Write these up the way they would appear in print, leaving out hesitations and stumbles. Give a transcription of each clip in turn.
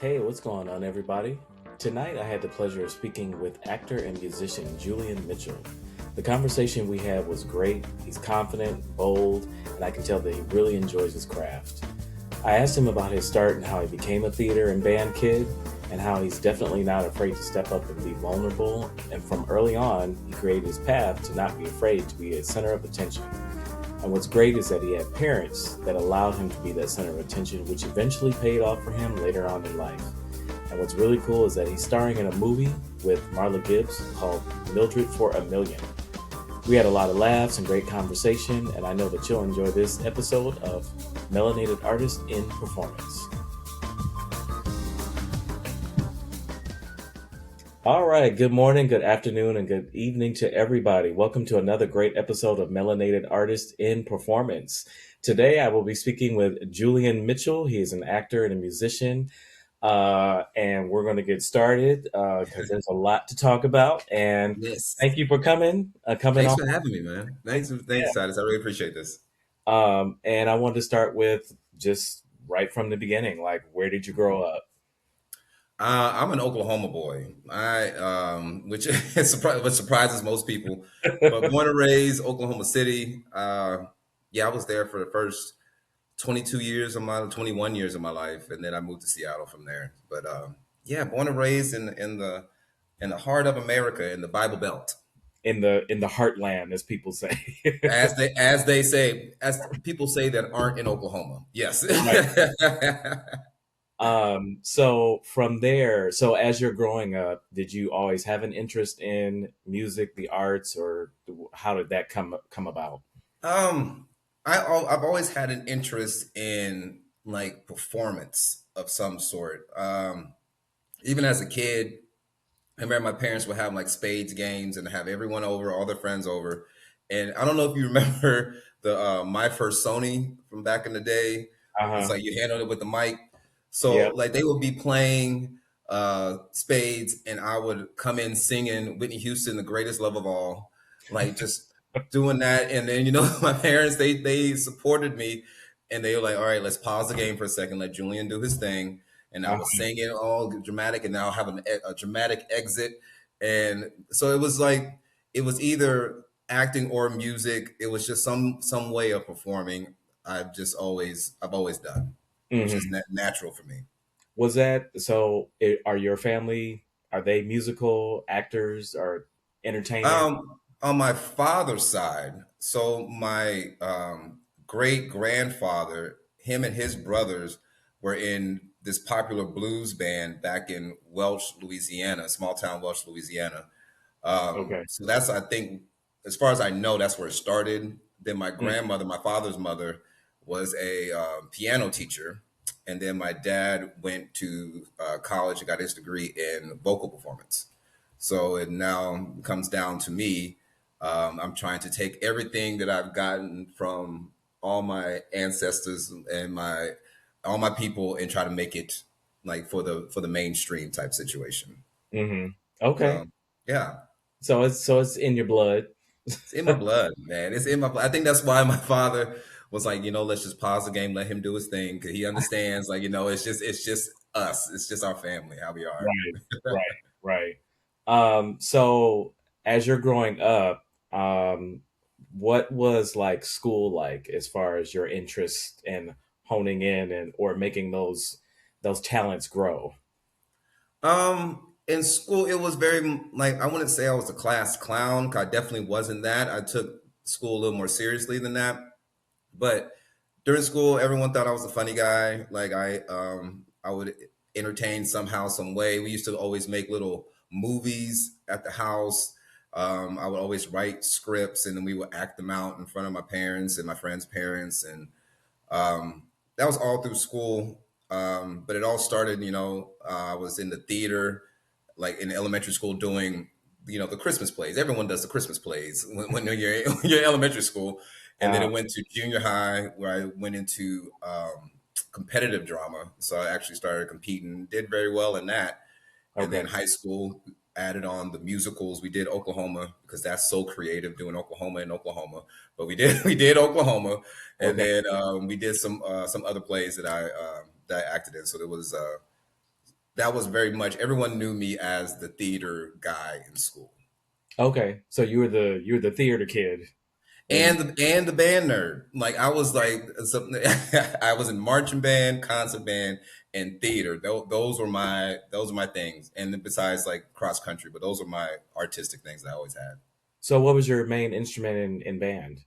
Hey, what's going on, everybody? Tonight I had the pleasure of speaking with actor and musician Julian Mitchell. The conversation we had was great. He's confident, bold, and I can tell that he really enjoys his craft. I asked him about his start and how he became a theater and band kid, and how he's definitely not afraid to step up and be vulnerable. And from early on, he created his path to not be afraid to be a center of attention. And what's great is that he had parents that allowed him to be that center of attention, which eventually paid off for him later on in life. And what's really cool is that he's starring in a movie with Marla Gibbs called Mildred for a Million. We had a lot of laughs and great conversation, and I know that you'll enjoy this episode of Melanated Artist in Performance. All right, good morning, good afternoon, and good evening to everybody. Welcome to another great episode of Melanated Artist in Performance. Today I will be speaking with Julian Mitchell. He is an actor and a musician, and we're going to get started because there's a lot to talk about. And Yes. thank you for coming Thanks on. for having me, man. Thanks, Titus. I really appreciate this. And I wanted to start with just right from the beginning, like where did you grow up? I'm an Oklahoma boy. Which which surprises most people, but born and raised Oklahoma City. Yeah, I was there for the first 21 years of my life, and then I moved to Seattle from there. But yeah, born and raised in the heart of America, in the Bible Belt, In the heartland, as people say. as people say that aren't in Oklahoma. Yes. Right. So from there, so as you're growing up, did you always have an interest in music, the arts, or how did that come about? Um, I've always had an interest in like performance of some sort. Even as a kid, I remember my parents would have like spades games and have everyone over, all their friends over. And I don't know if you remember the my first Sony from back in the day. It's Uh-huh. like you handled it with the mic. So Yep. like they would be playing spades and I would come in singing Whitney Houston, the greatest love of all, like just doing that. And then my parents they supported me and they were like, all right, let's pause the game for a second, let Julian do his thing. And I was Uh-huh. singing all dramatic, and now have a dramatic exit. And so it was like it was either acting or music. It was just some way of performing. I've always done. It was just Hmm. natural for me. Was that so? Are your family, are they musical actors or entertainers? On my father's side, so my great grandfather, him and his brothers were in this popular blues band back in Welch, Louisiana, small town Welch, Louisiana. Okay. So that's, I think, as far as I know, that's where it started. Then my Mm. grandmother, my father's mother, was a piano teacher, and then my dad went to college and got his degree in vocal performance. So it now comes down to me. I'm trying to take everything that I've gotten from all my ancestors and my all my people and try to make it like for the mainstream type situation. Hmm. Okay. So yeah. So it's in your blood. It's in my blood, man. It's in my blood. I think that's why my father was like, let's just pause the game, let him do his thing, because he understands, like, it's just us, it's just our family, how we are. Right, right, right. So as you're growing up, what was like school like as far as your interest in honing in and or making those talents grow? In school, it was very like I wouldn't say I was a class clown. 'Cause I definitely wasn't that. I took school a little more seriously than that. But during school, everyone thought I was a funny guy. Like I would entertain somehow, some way. We used to always make little movies at the house. I would always write scripts and then we would act them out in front of my parents and my friends' parents, and that was all through school. But it all started, I was in the theater, like in elementary school, doing, the Christmas plays. Everyone does the Christmas plays when you're in elementary school. And then Uh, it went to junior high where I went into competitive drama. So I actually started competing, did very well in that. And okay. then high school added on the musicals. We did Oklahoma because that's so creative doing Oklahoma in Oklahoma. But we did Oklahoma, and Okay. then we did some other plays that I acted in. So there was that was very much everyone knew me as the theater guy in school. Okay, so you were the theater kid when. And the band nerd. Like I was like something. I was in marching band, concert band, and theater. Those are my things. And then besides like cross country, but those are my artistic things that I always had. So what was your main instrument in band?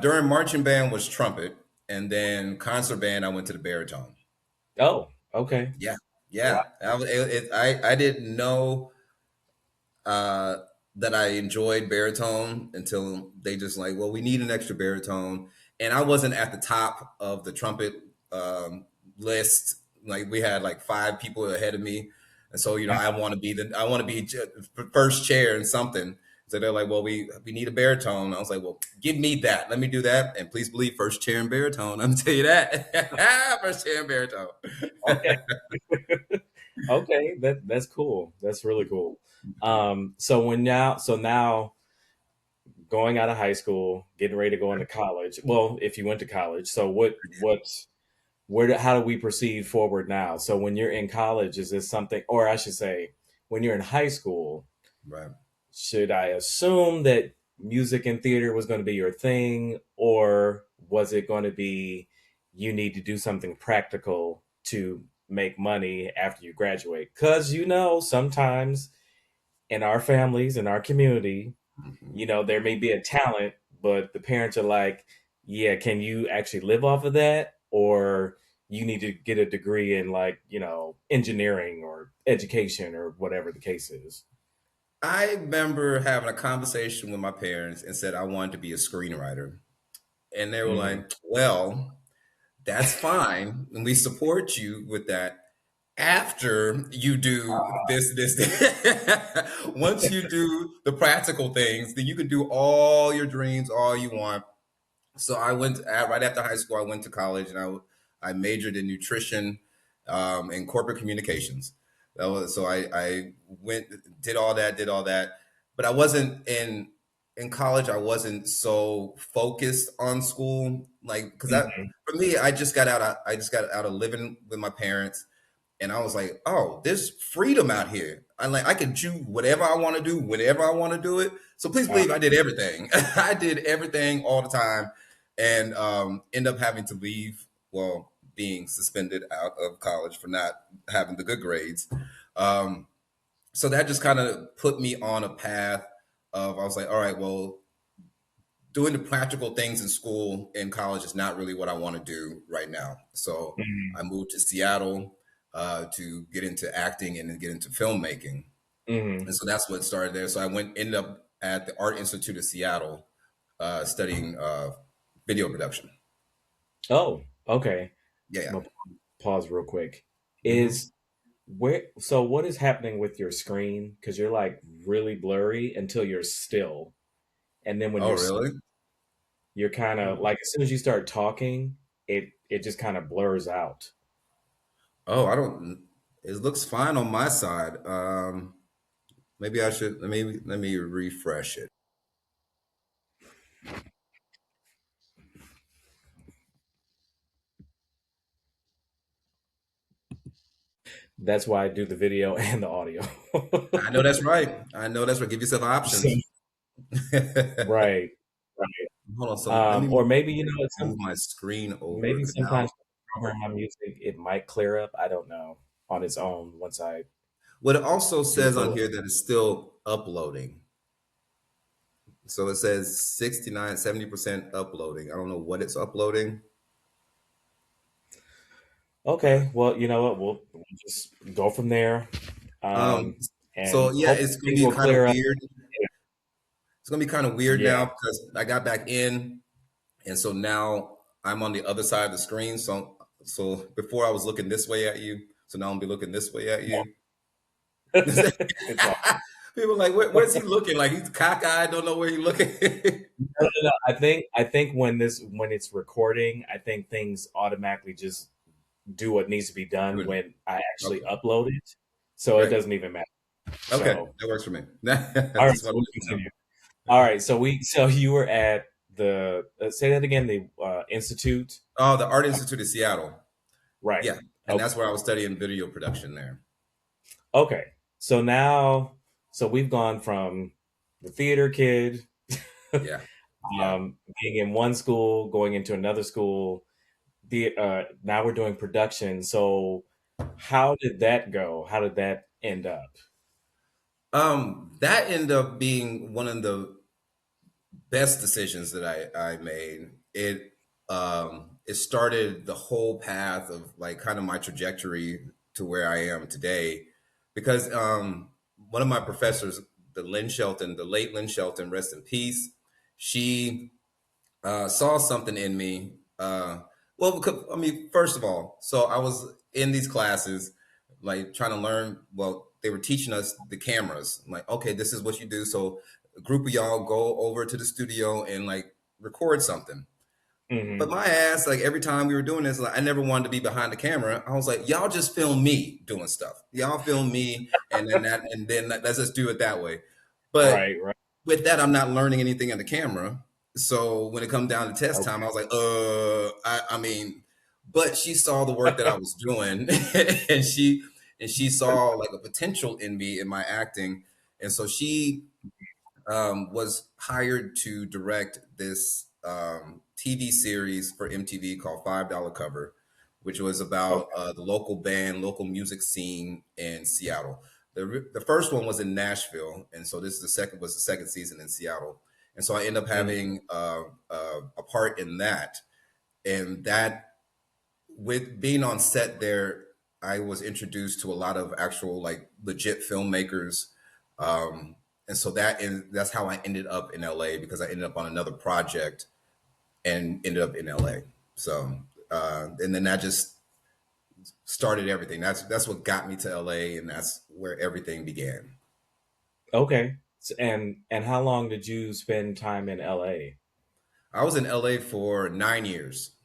During marching band was trumpet, and then concert band I went to the baritone. Oh, okay. Yeah, Wow. yeah. I didn't know uh, that I enjoyed baritone until they just like, well, we need an extra baritone, and I wasn't at the top of the trumpet list. Like we had like five people ahead of me, and so I want to be first chair in something. So they're like, well, we need a baritone. I was like, well, give me that. Let me do that, and please believe first chair in baritone. I'm gonna tell you that first chair in baritone. Okay. Okay, that's cool. That's really cool. So now going out of high school, getting ready to go into college. Well, if you went to college, so how do we proceed forward now? So when you're in college, is this something, or I should say, when you're in high school, Right. should I assume that music and theater was going to be your thing, or was it going to be you need to do something practical to make money after you graduate? Because sometimes in our families, in our community, Mhm. there may be a talent, but the parents are like, yeah, can you actually live off of that? Or you need to get a degree in, like, engineering or education or whatever the case is. I remember having a conversation with my parents and said I wanted to be a screenwriter. And they were Hmm. like, well, that's fine. And we support you with that after you do this. Once you do the practical things, then you can do all your dreams, all you want. So right after high school. I went to college and I majored in nutrition and corporate communications. So I went did all that, but I wasn't in college. I wasn't so focused on school, like because that Hmm. for me, I just got out of living with my parents, and I was like, oh, there's freedom out here. I can choose whatever I want to do, whenever I want to do it. So please Uh, believe I did everything. I did everything all the time, and end up having to leave. Well, being suspended out of college for not having the good grades. Um, so that just kind of put me on a path of I was like, all right, well, doing the practical things in school in college is not really what I want to do right now. So mhm, I moved to Seattle to get into acting and then get into filmmaking. mhm. And so that's what started there. So ended up at the Art Institute of Seattle studying video production. Oh, okay. Yeah. I'm gonna pause real quick. Hmm. Is so what is happening with your screen? Because you're like really blurry until you're still. And then when Oh, you're really? you're kind of like, as soon as you start talking, it just kind of blurs out. Oh, I don't. It looks fine on my side. Maybe I should. Let me refresh it. That's why I do the video and the audio. I know that's right. I know that's right. Give yourself So, options. right, right. Hold on. So let me Or maybe move my screen over maybe because now sometimes program my music, it might clear up. I don't know on its own once I what it also do a says on full. here that it's still uploading. So it says 69, 70% uploading. I don't know what it's uploading, but Okay, well, you know what? We'll just go from there, um, um, so and yeah, hopefully it's gonna things be will kind of clear up. weird. It's gonna be kind of weird Yeah. now because I got back in, and so now I'm on the other side of the screen. So before I was looking this way at you, so now I'm gonna be looking this way at you. It's all. People are like, where's he looking? Like he's cockeyed, don't know where he's looking. No, no, no. I think when it's recording, I think things automatically just do what needs to be done when I actually Okay, upload it, so it great. doesn't even matter. Okay, So, that works for me. all right, Just so want to we'll let you know. continue. All right, so you were at the say that again, the institute, Oh, the Art Institute of Seattle. right? Yeah. and Okay. that's where I was studying video production there. Okay. So now, so we've gone from the theater kid, Yeah, yeah. being in one school, going into another school. Now we're doing production. So how did that go? How did that end up? That ended up being one of the best decisions that I made. It started the whole path of like kind of my trajectory to where I am today, because one of my professors, the late Lynn Shelton, rest in peace. She saw something in me. Well, because, I mean, first of all, so I was in these classes, like trying to learn. Well, they were teaching us the cameras. I'm like, okay, this is what you do. So a group of y'all go over to the studio and like record something. But Hmm. my ass, like every time we were doing this, like I never wanted to be behind the camera. I was like, y'all just film me doing stuff. Y'all film me, let's just do it that way. But Right, right. with that, I'm not learning anything on the camera. So when it come down to test time, I Okay. was like, I mean, but she saw the work that I was doing, and she saw like a potential in me in my acting, and so she was hired to direct this TV series for MTV called $5 Cover, which was about Okay. the local band, local music scene in Seattle. The first one was in Nashville, and so this is the second season in Seattle, and so I end up Mhm. having a part in that, and that with being on set there, I was introduced to a lot of actual like legit filmmakers. Um, and so that's how I ended up in LA, because I ended up on another project and ended up in LA. So and then that just started everything. That's what got me to LA, and that's where everything began. Okay. And how long did you spend time in LA? I was in LA for 9 years.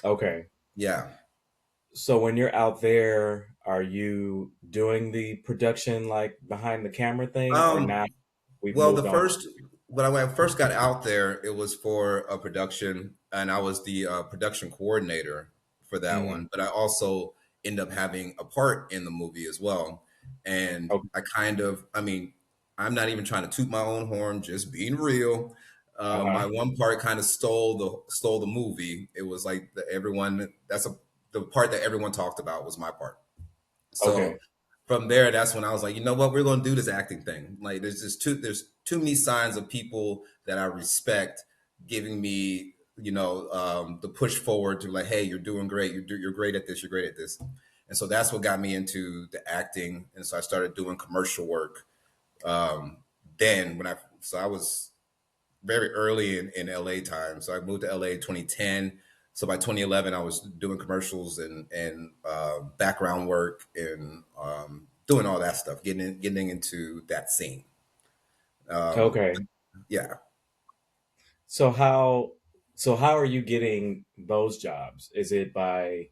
Okay. Yeah. So when you're out there, are you doing the production like behind the camera thing, or now Um, we've Well, moved on? when I first got out there, it was for a production, and I was the production coordinator for that Hmm. one. But I also end up having a part in the movie as well. And Okay. I kind of, I mean, I'm not even trying to toot my own horn, just being real. My Uh-huh. one part kind of stole the movie. It was like the part that everyone talked about was my part. So Okay. from there, that's when I was like, you know what, we're going to do this acting thing. Like, there's too many signs of people that I respect giving me, the push forward to like, hey, you're doing great. You're great at this. You're great at this. And so that's what got me into the acting. And so I started doing commercial work. Um, then so I was very early in LA time. So I moved to LA 2010. So by 2011, I was doing commercials and background work and doing all that stuff, getting into that scene. Okay. Yeah, So how are you getting those jobs? Is it by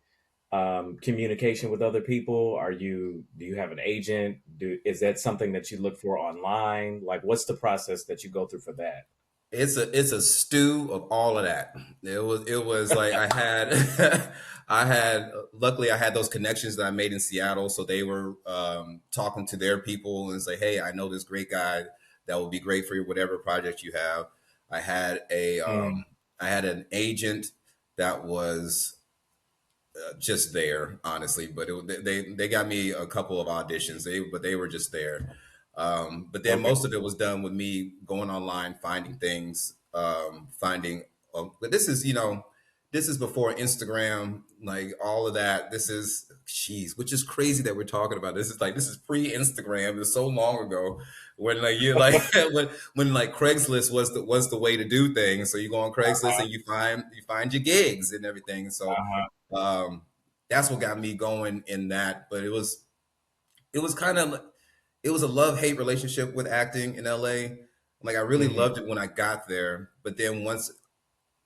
communication with other people? Do you have an agent? Is that something that you look for online? Like, what's the process that you go through for that? it's a stew of all of that. It was like I had I had luckily I had those connections that I made in Seattle, so they were talking to their people and say, hey, I know this great guy that will be great for whatever project you have. I had a Mm, um, I had an agent that was just there, honestly. But they got me a couple of auditions. They were just there. But then okay. most of it was done with me going online, finding things, finding. But this is before Instagram, like all of that. This is jeez, which is crazy that we're talking about. This is pre-Instagram. It's so long ago when like you like when like Craigslist was the way to do things. So you go on Craigslist and you find your gigs and everything. So Uh-huh. um, that's what got me going in that. But it was kind of it was a love hate relationship with acting in LA. Like I really Hmm. loved it when I got there, but then once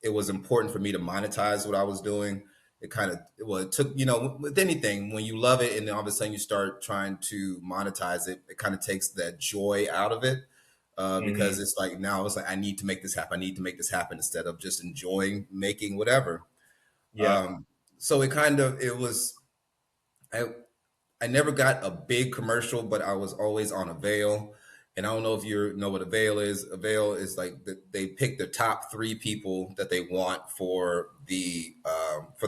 it was important for me to monetize what I was doing, it kind of well it took with anything when you love it and then all of a sudden you start trying to monetize it, it kind of takes that joy out of it. Because Hmm. it's like now it's like I need to make this happen. I need to make this happen instead of just enjoying making whatever. Yep. Um, so it kind of it was. I I never got a big commercial, but I was always on a veil. And I don't know if you know what a veil is. A veil is like they pick the top three people that they want for the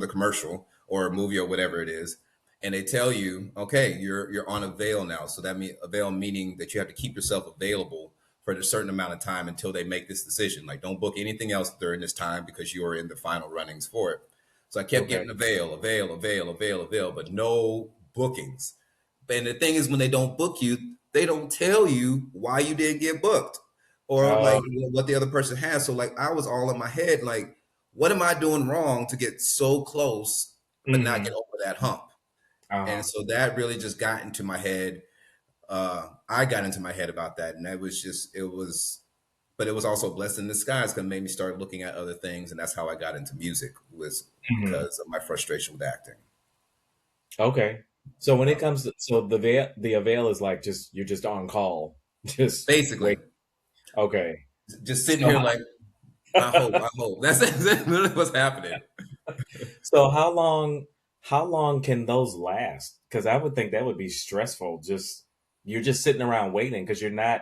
commercial or a movie or whatever it is, and they tell you, okay, you're on a veil now. So that means a veil meaning that you have to keep yourself available for a certain amount of time until they make this decision. Like, don't book anything else during this time because you are in the final runnings for it. So I kept Okay. getting a veil, a veil, a veil, a veil, a veil, but no bookings. And the thing is, when they don't book you, they don't tell you why you didn't get booked or Uh, like what the other person has. So like I was all in my head, like, what am I doing wrong to get so close but not get mhm. over that hump? And Uh-huh. so that really just got into my head. I got into my head about that, and but it was also a blessing in disguise because it made me start looking at other things, and that's how I got into music was Mhm. because of my frustration with acting. Okay. So when it Yeah. comes to, so the avail is like just you're just on call. Just Basically, wait. Okay. just sitting So here like, I hope. That's literally what's happening. so how long can those last? Because I would think that would be stressful. Just you're just sitting around waiting because you're not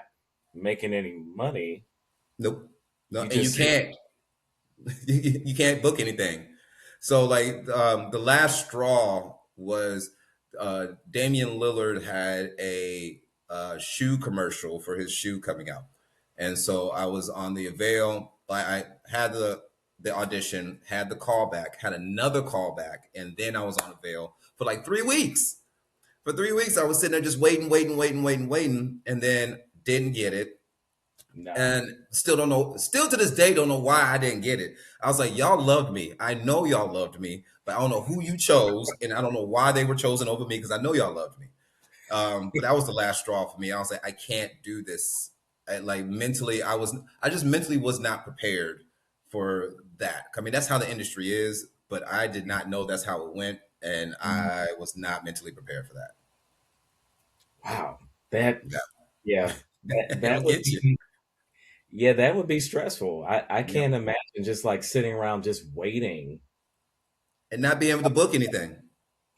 making any money. Nope. No, You and you just sit. can't you can't book anything. So like the last straw was Damian Lillard had a shoe commercial for his shoe coming out, and so I was on the avail. I had the audition, had the callback, had another callback, and then I was on avail for like 3 weeks. For 3 weeks, I was sitting there just waiting, waiting, waiting, waiting, waiting, and then didn't get it No. and still don't know, still to this day don't know why I didn't get it. I was like, y'all loved me, I know y'all loved me, but I don't know who you chose, and I don't know why they were chosen over me because I know y'all loved me. But that was the last straw for me. I was like, I can't do this. Like mentally, I just mentally was not prepared for that. I mean, that's how the industry is, but I did not know that's how it went, and Mhm. I was not mentally prepared for that. Wow. That yeah. That It'll would get you. be yeah, that would be stressful. I Yeah, can't imagine just like sitting around just waiting. and not being able to book anything.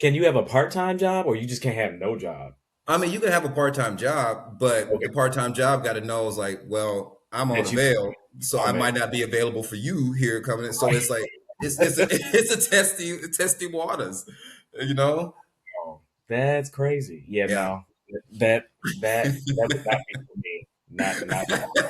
Can you have a part-time job or you just can't have no job? I mean, you can have a part-time job, but Okay. the part-time job got to know is like, well, I'm on a That you veil, so I on it. might not be available for you here coming in. So Right. it's like it's a it's a testy waters, you know? Oh, that's crazy. Yeah, Yeah. no. That would not be for me. Not at all.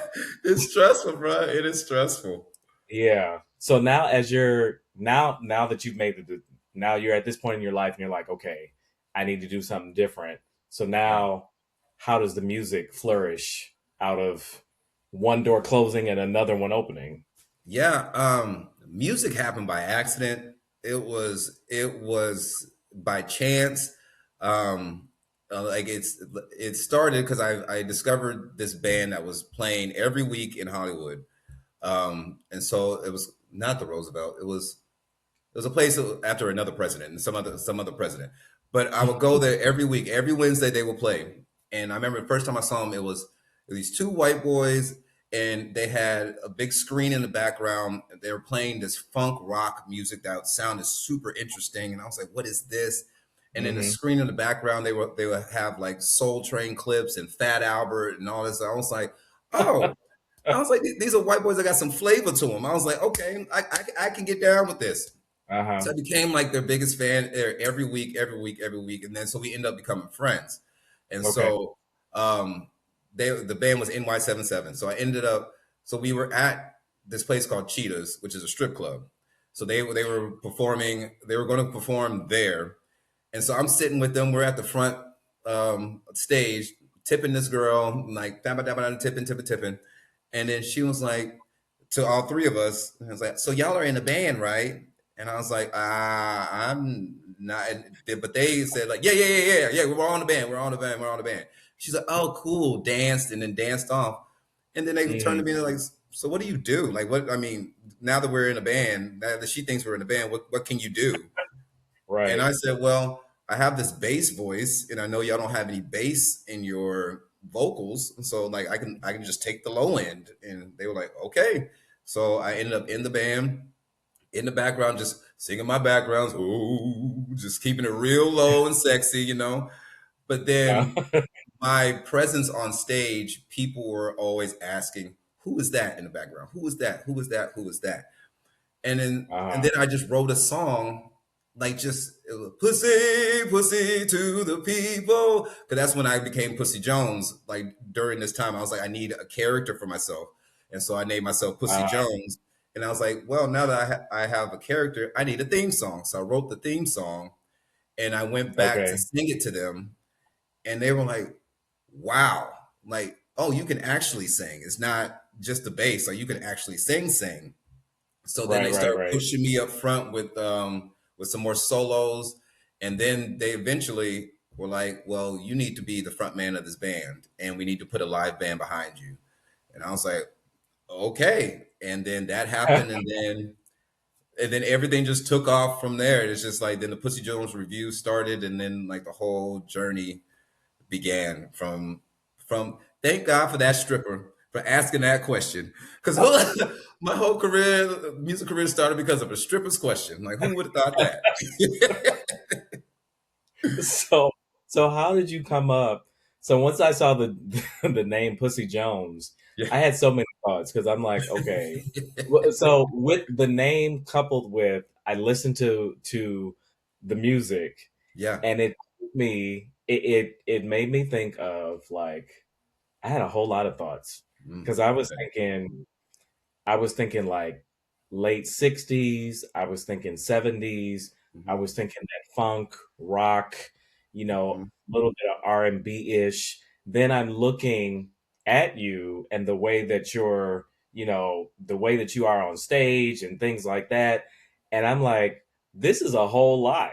It's stressful, bro. It is stressful. Yeah. So now as you're now that you've made now you're at this point in your life and you're like, okay, I need to do something different. So Yeah. now how does the music flourish out of one door closing and another one opening? Yeah, music happened by accident. It was by chance. Like it started because I discovered this band that was playing every week in Hollywood. And so it was not the Roosevelt. It was a place after another president and some other president. But I would go there every week. Every Wednesday they would play. And I remember the first time I saw them, it was these two white boys, and they had a big screen in the background. They were playing this funk rock music that sounded super interesting, and I was like, "What is this?" And then the Hmm. screen in the background, they would have like Soul Train clips and Fat Albert and all this. I was like, "Oh." I was like, these are white boys that got some flavor to them. I was like, okay, I can get down with this. So Uh-huh. I became like their biggest fan every week, every week, every week, and then so we end up becoming friends. And Okay. so the band was NY77. So I ended up so we were at this place called Cheetahs, which is a strip club. So they were performing. They were going to perform there, and so I'm sitting with them. We're at the front stage, tipping this girl, like dabba dabba dabba, tipping, tipping, tipping. And then she was like, to all three of us, I was like, "So y'all are in a band, right?" And I was like, I'm not. But they said like, "Yeah, yeah, yeah, yeah, yeah. We're on the band. We're on the band. We're on the band." She's like, "Oh, cool." Danced and then danced off. And then they turned to Hmm. me and they're like, "So what do you do? Like, what? I mean, now that we're in a band, now that she thinks we're in a band, what can you do?" And Right. I said, well, I have this bass voice, and I know y'all don't have any bass in your vocals, so like I can just take the low end. And they were like, okay. So I ended up in the band. in the background, just singing my backgrounds, ooh, just keeping it real low and sexy, But then Uh, my presence on stage, people were always asking, "Who is that in the background? Who is that? Who is that? Who is that?" And then and uh, then I just wrote a song, like just it was, pussy, pussy to the people, because that's when I became Pussy Jones. Like during this time, I was like, I need a character for myself, and so I named myself Pussy uh, Jones. And I was like, well, now that I have a character, I need a theme song. So I wrote the theme song, and I went back to okay. sing it to them, and they were like, wow, like, oh, you can actually sing. It's not just the bass, like you can actually sing. So then Right, they right, started right. pushing me up front with some more solos, and then they eventually were like, well, you need to be the front man of this band, and we need to put a live band behind you. And I was like, okay. And then that happened, and then everything just took off from there. It's just like then the Pussy Jones review started, and then like the whole journey began from thank God for that stripper for asking that question, because my whole career, music career, started because of a stripper's question. Like, who would have thought that? So, so how did you come up? So once I saw the the name Pussy Jones, Yeah, I had so many thoughts because I'm like, okay. So with the name coupled with, I listened to the music, yeah. and it made me think of like I had a whole lot of thoughts Mm, because I was okay. thinking I was thinking like late 60s, I was thinking 70s, I Hmm. was thinking that funk, rock, Hmm. a little bit of R&B-ish. Then I'm looking at you and the way that the way that you are on stage and things like that. And I'm like, this is a whole lot.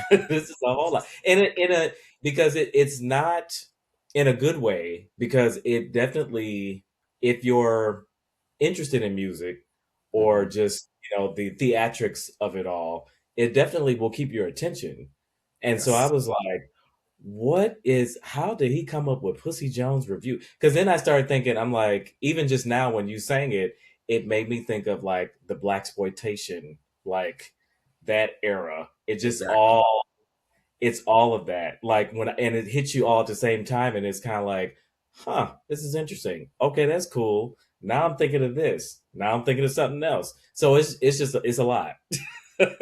This is a whole lot. And because it's not in a good way, because it definitely, if you're interested in music or Hmm. just the theatrics of it all, it definitely will keep your attention. And so I Yes, was like, how did he come up with Pussy Jones review? Because then I started thinking, I'm like, even just now when you sang it, it made me think of like the black exploitation, like that era. exactly. It's all of that. Like and it hits you all at the same time, and it's kind of like, huh, this is interesting. Okay, that's cool. Now I'm thinking of this. Now I'm thinking of something else. So it's a lot.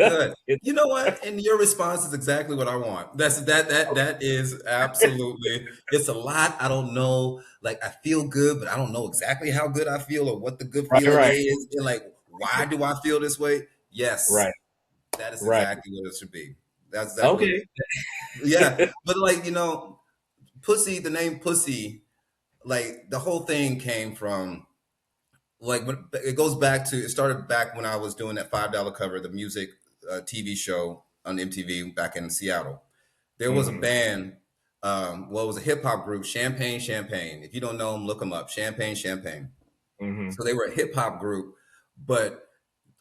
Good. It- You know what? And your response is exactly what I want. That is absolutely. It's a lot. I don't know. Like I feel good, but I don't know exactly how good I feel or what the good right, feeling right, is. And like, why do I feel this way? Yes, right, that is right. exactly what it should be. That's exactly. Okay. Yeah. But like Pussy. The name Pussy. Like the whole thing came from like when it goes back to it started back when I was doing that $5 cover, the music TV show on MTV back in Seattle. There was a Hmm. band, well, it was a hip hop group, Champagne. If you don't know them, look them up. Champagne. Hmm. So they were a hip hop group, but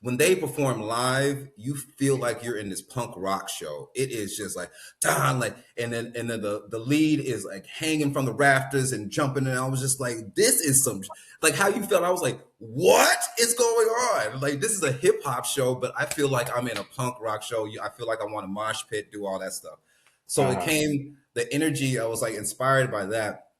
when they perform live, you feel like you're in this punk rock show. It is just like Don, like, and then the lead is like hanging from the rafters and jumping, and I was just like, this is some like how you felt. I was like, what is going on? Like this is a hip hop show, but I feel like I'm in a punk rock show. I feel like I want to mosh pit, do all that stuff. So it Uh-huh. came the energy. I was like inspired by that,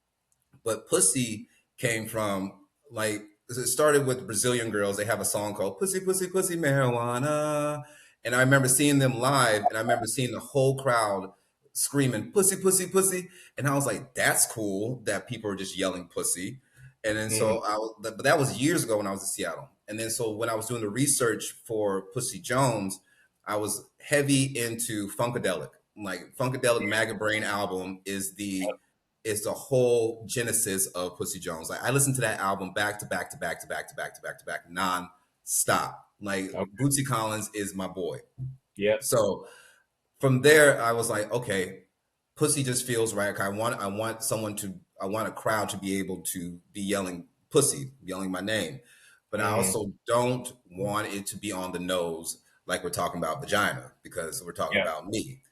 but Pussy came from like it started with Brazilian girls. They have a song called Pussy, Pussy, Pussy, Marijuana. And I remember seeing them live, and I remember seeing the whole crowd screaming, Pussy, Pussy, Pussy. And I was like, that's cool that people are just yelling pussy. And then Hmm. but that was years ago when I was in Seattle. And then so when I was doing the research for Pussy Jones, I was heavy into Funkadelic. Like Funkadelic Maggot Brain album is the whole genesis of Pussy Jones. Like I listened to that album back to back to back to back to back to back to back non-stop. Like Okay. Bootsy Collins is my boy. Yep. So from there, I was like, okay, Pussy just feels right. I want a crowd to be able to be yelling Pussy, yelling my name. But I Hmm. also don't want it to be on the nose like we're talking about vagina because we're talking Yep. about me.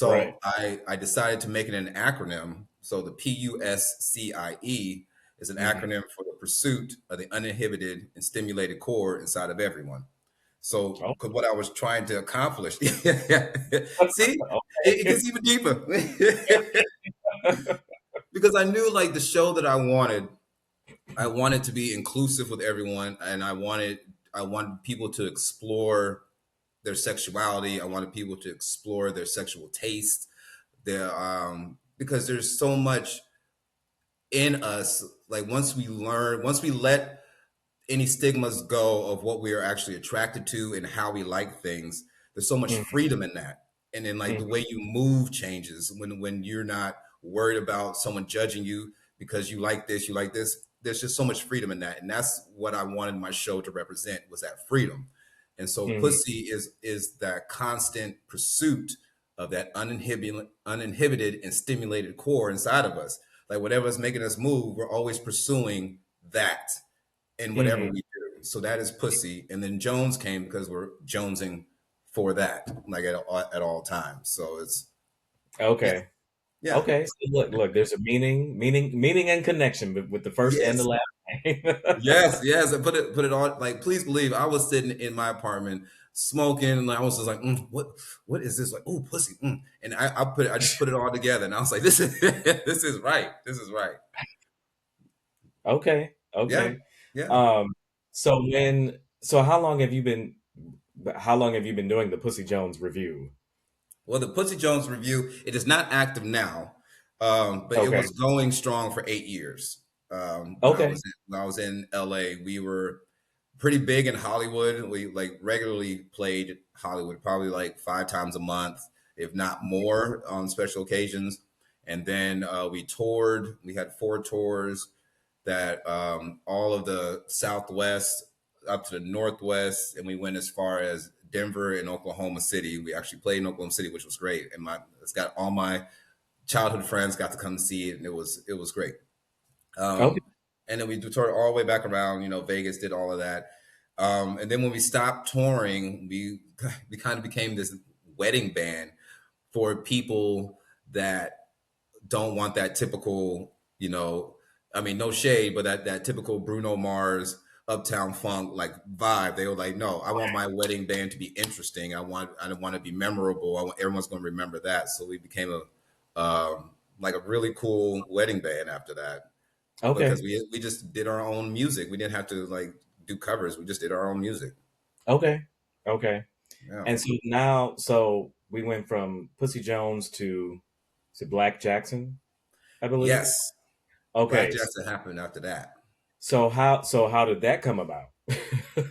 Right. So I decided to make it an acronym. So the PUSCIE is an Hmm. acronym for the pursuit of the uninhibited and stimulated core inside of everyone. So, Oh, 'cause what I was trying to accomplish, see, it okay. gets even deeper. Because I knew like the show that I wanted to be inclusive with everyone, and I wanted people to explore their sexuality. I wanted people to explore their sexual taste. Their because there's so much in us. Like once we let any stigmas go of what we are actually attracted to and how we like things, there's so much Mhm, freedom in that. And then like the mhm, way you move changes when you're not worried about someone judging you because you like this. There's just so much freedom in that. And that's what I wanted my show to represent, was that freedom. And so mhm, pussy is that constant pursuit of that uninhibited and stimulated core inside of us. Like whatever's making us move, we're always pursuing that in whatever mhm. we do. So that is pussy. And then Jones came because we're jonesing for that, like at all times. So it's yeah, Okay. yeah, Okay. So look, there's a meaning and connection with the first and the yes, last name. yes. I put it on. Like, please believe, I was sitting in my apartment smoking, and I was just like, what is this? Like, oh, pussy. And I just put it all together, and I was like, this is this is right. This is right. Okay. Yeah, Okay. yeah. Um, so how long have you been doing the Pussy Jones review? Well, the Pussy Jones review, it is not active now, but it Okay. was going strong for 8 years. Okay. When I was in LA, we were pretty big in Hollywood. We like regularly played Hollywood, probably like 5 times a month, if not more, on special occasions. And then we toured. We had 4 tours that all of the Southwest up to the Northwest, and we went as far as Denver and Oklahoma City. We actually played in Oklahoma City, which was great, and it's got all my childhood friends got to come see it, and it was great. Okay. Um, and then we toured all the way back around, Vegas, did all of that. And then when we stopped touring, we kind of became this wedding band for people that don't want that typical, I mean, no shade, but that typical Bruno Mars Uptown Funk like vibe. They were like, no, I want my wedding band to be interesting. I want to be memorable. Everyone's going to remember that. So we became like a really cool wedding band after that, because Okay. we just did our own music. We didn't have to like do covers. We just did our own music. Okay. Okay. Yeah. And so we went from Pussy Jones to Black Jackson, I believe. Yes. Black Okay. Jackson happened after that. So how did that come about?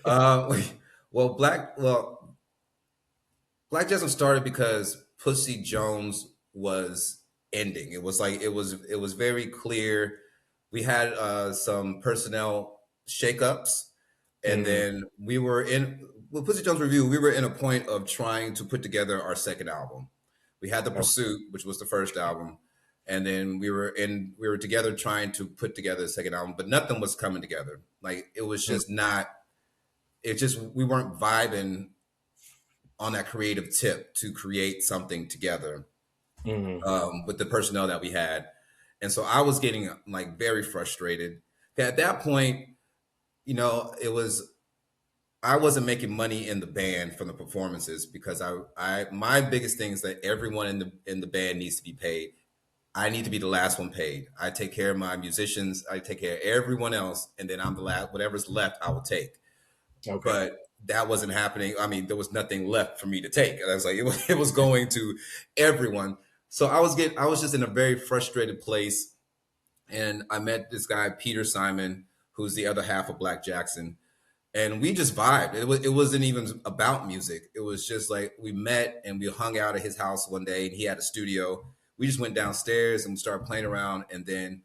Uh, well, Black Jasmine started because Pussy Jones was ending. It was very clear. We had some personnel shakeups, and Hmm. then we were in with Pussy Jones Review. We were in a point of trying to put together our second album. We had The Pursuit, which was the first album, and then we were together trying to put together the second album, but nothing was coming together. Like it was just not. It just we weren't vibing on that creative tip to create something together Hmm. with the personnel that we had. And so I was getting like very frustrated. At that point, it was I wasn't making money in the band from the performances, because I my biggest thing is that everyone in the band needs to be paid. I need to be the last one paid. I take care of my musicians. I take care of everyone else, and then I'm the last. Whatever's left, I will take. Okay. But that wasn't happening. I mean, there was nothing left for me to take. And I was like, it was going to everyone. So I was just in a very frustrated place. And I met this guy, Peter Simon, who's the other half of Black Jackson. And we just vibed. It wasn't even about music. It was just like we met and we hung out at his house one day, and he had a studio. We just went downstairs and we started playing around. And then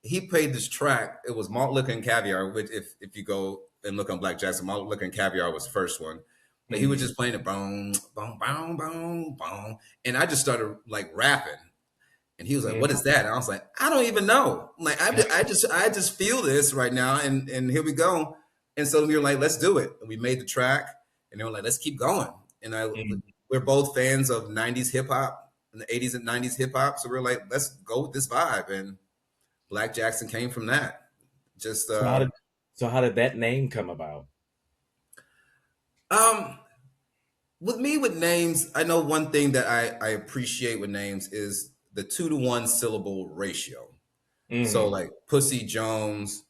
he played this track. It was Malt Liquor and Caviar, which if you go and look on Black Jackson, Malt Liquor and Caviar was the first one. But he was Hmm. just playing it boom, boom, boom, boom, boom. And I just started like rapping. And he was like, "What is that?" And I was like, "I don't even know. Like, I just feel this right now." And here we go. And so we were like, "Let's do it." And we made the track, and they were like, "Let's keep going." And we're both fans of '90s hip hop, and the '80s and '90s hip hop, so we're like, "Let's go with this vibe." And Black Jackson came from that. Just So how did that name come about? Um, with me with names, I know one thing that I appreciate with names is the 2 to 1 syllable ratio. So Mm-hmm. like Pussy Jones,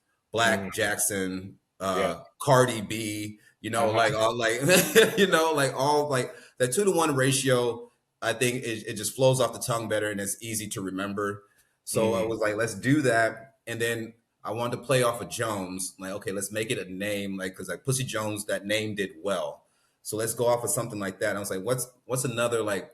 Mm-hmm. Black Jackson, Yeah. Cardi B, Uh-huh. like all like like all like that 2 to 1 ratio. I think it just flows off the tongue better and it's easy to remember. So I Mm-hmm. was like, let's do that. And then I wanted to play off of Jones. Like, okay, let's make it a name, like because like Pussy Jones, that name did well. So let's go off of something like that. And I was like, what's another like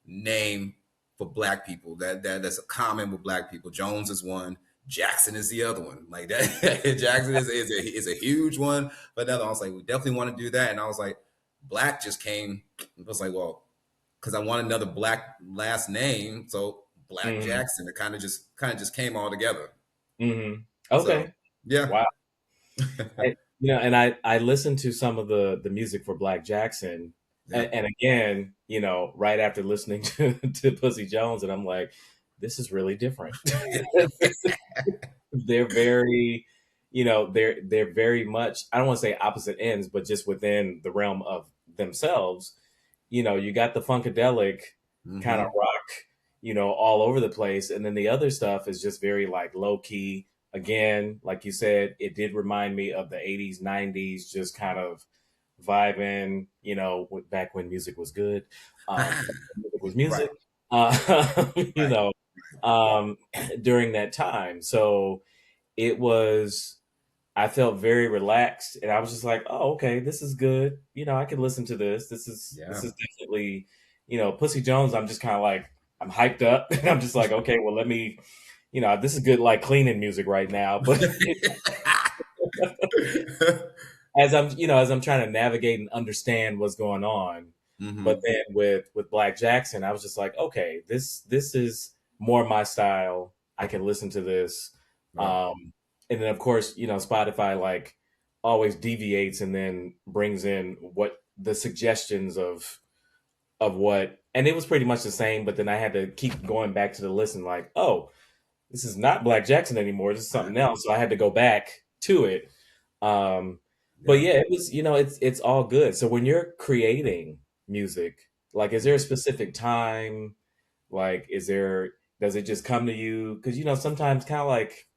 name for black people that's a common with black people? Jones is one. Jackson is the other one. Like that, Jackson is a huge one. But another, I was like, we definitely want to do that. And I was like, Black just came. I was like, well, because I want another black last name, so Black Mm-hmm. Jackson. It kind of just came all together. Mm-hmm. So Okay. yeah, Wow. And I listened to some of the music for Black Jackson, yeah. and again, right after listening to Pussy Jones, and I'm like, this is really different. They're very, they're very much, I don't want to say opposite ends, but just within the realm of themselves. You got the funkadelic kind of Hmm. rock, all over the place, and then the other stuff is just very like low key. Again, like you said, it did remind me of the 80s, 90s, just kind of vibing, back when music was good. Music was Right, music, you right. know, um, during that time. So it was, I felt very relaxed and I was just like, oh, okay, this is good. I can listen to this. This is Yeah. definitely, Pussy Jones, I'm just kind of like, I'm hyped up and I'm just like, okay, well, let me, this is good like cleaning music right now. But as I'm trying to navigate and understand what's going on. But Hmm. then with Black Jackson, I was just like, okay, this is more my style. I can listen to this. Right. And then of course, Spotify like always deviates and then brings in what the suggestions of what, and it was pretty much the same, but then I had to keep going back to the listen like, oh, this is not Black Jackson anymore. This is something else. So I had to go back to it. Um, but Yeah. yeah, it was, it's all good. So when you're creating music, like, is there a specific time? Like, does it just come to you? Because, sometimes kind of like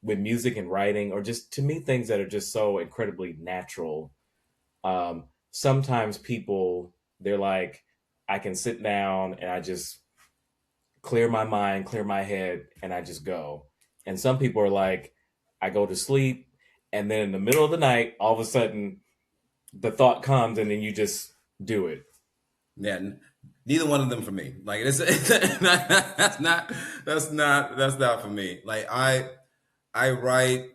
with music and writing, or just to me, things that are just so incredibly natural. Sometimes people, they're like, I can sit down and I just clear my mind, clear my head, and I just go. And some people are like, I go to sleep, and then in the middle of the night, all of a sudden, the thought comes, and then you just do it. Yeah. Neither one of them for me. Like that's not for me. Like I write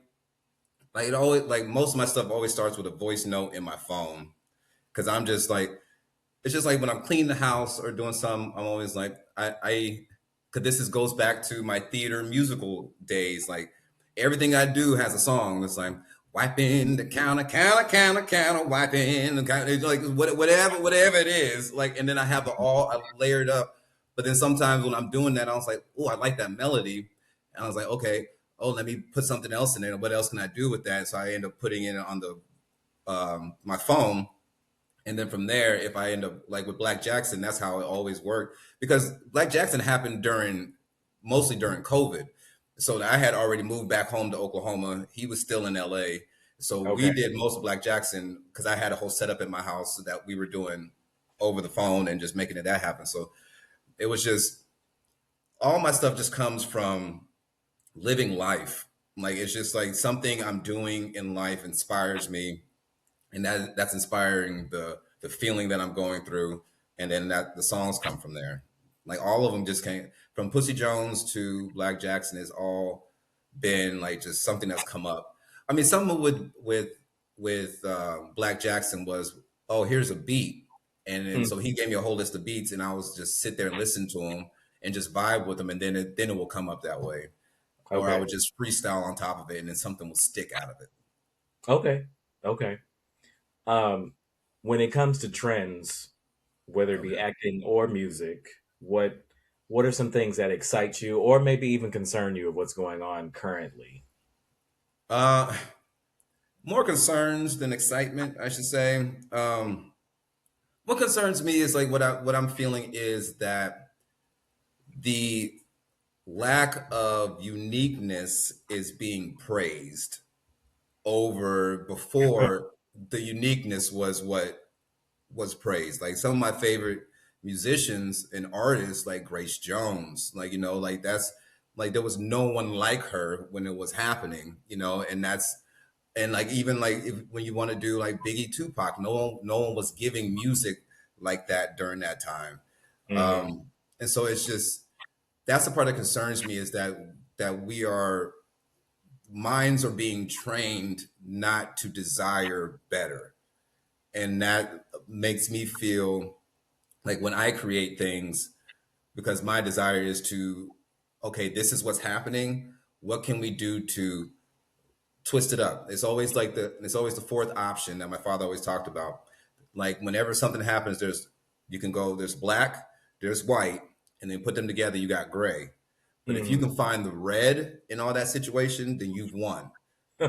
like it always like most of my stuff always starts with a voice note in my phone because I'm just like it's just like when I'm cleaning the house or doing something, I'm always like, because this is goes back to my theater musical days. Like everything I do has a song. It's like wiping the counter, counter, wiping the counter. It's like whatever it is. Like, and then I have it all layered up. But then sometimes when I'm doing that, I was like, oh, I like that melody, and I was like, okay, oh, let me put something else in there. What else can I do with that? So I end up putting it on the my phone, and then from there, if I end up like with Black Jackson, that's how it always worked because Black Jackson happened mostly during COVID. So I had already moved back home to Oklahoma. He was still in LA. So we Okay. did most of Black Jackson because I had a whole setup in my house that we were doing over the phone and just making that happen. So it was just all my stuff just comes from living life. Like it's just like something I'm doing in life inspires me, and that's inspiring the feeling that I'm going through, and then that the songs come from there. Like all of them just came from Pussy Jones to Black Jackson has all been like just something that's come up. I mean, something with Black Jackson was, oh, here's a beat, and then Hmm. so he gave me a whole list of beats, and I was just sit there and listen to them and just vibe with them, and then it will come up that way, or I Okay. would just freestyle on top of it, and then something will stick out of it. Okay. Okay. Um, when it comes to trends, whether it be Okay. acting or music, what what are some things that excite you, or maybe even concern you of what's going on currently? Uh, More concerns than excitement, I should say. what concerns me is like what I'm feeling is that the lack of uniqueness is being praised over before the uniqueness was what was praised. Like some of my favorite musicians and artists, like Grace Jones, like like that's like there was no one like her when it was happening, and that's and like even like when you want to do like Biggie, Tupac, no one was giving music like that during that time. Hmm. And so it's just that's the part that concerns me is that we are minds are being trained not to desire better, and that makes me feel like when I create things, because my desire is to, okay, this is what's happening. What can we do to twist it up? It's always the fourth option that my father always talked about. Like whenever something happens, there's black, there's white, and then put them together, you got gray. But if you Hmm. can find the red in all that situation, then you've won.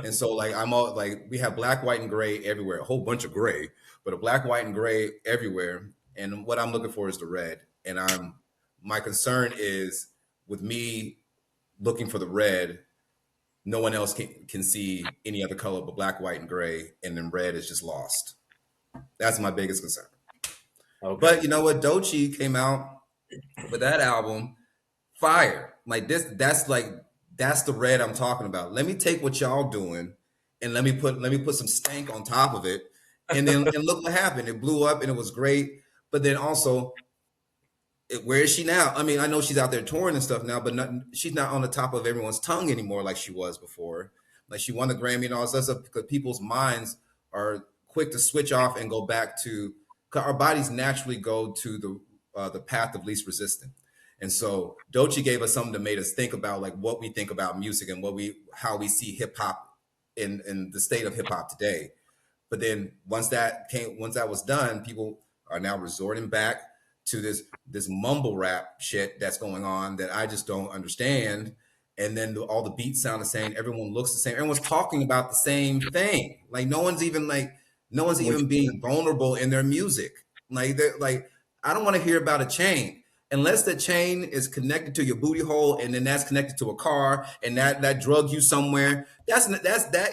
And so like I'm all like we have black, white, and gray everywhere, a whole bunch of gray, but a black, white, and gray everywhere. And what I'm looking for is the red. And I'm my concern is with me looking for the red, no one else can see any other color but black, white, and gray, and then red is just lost. That's my biggest concern. But Okay. you know what? Doechii came out with that album, fire. Like this, that's the red I'm talking about. Let me take what y'all doing and let me put some stank on top of it. And look what happened. It blew up and it was great. But then also where is she now? I mean, I know she's out there touring and stuff now, but she's not on the top of everyone's tongue anymore like she was before. Like she won the Grammy and all this other stuff because people's minds are quick to switch off and go back to. 'Cause our bodies naturally go to the path of least resistance. And so Doechii gave us something that made us think about like what we think about music and how we see hip hop in the state of hip hop today. But then once that was done, people are now resorting back to this mumble rap shit that's going on that I just don't understand. And then all the beats sound the same. Everyone looks the same. Everyone's talking about the same thing. Like no one's Which even being vulnerable in their music. Like they're like, I don't want to hear about a chain unless the chain is connected to your booty hole and then that's connected to a car and that drug you somewhere. That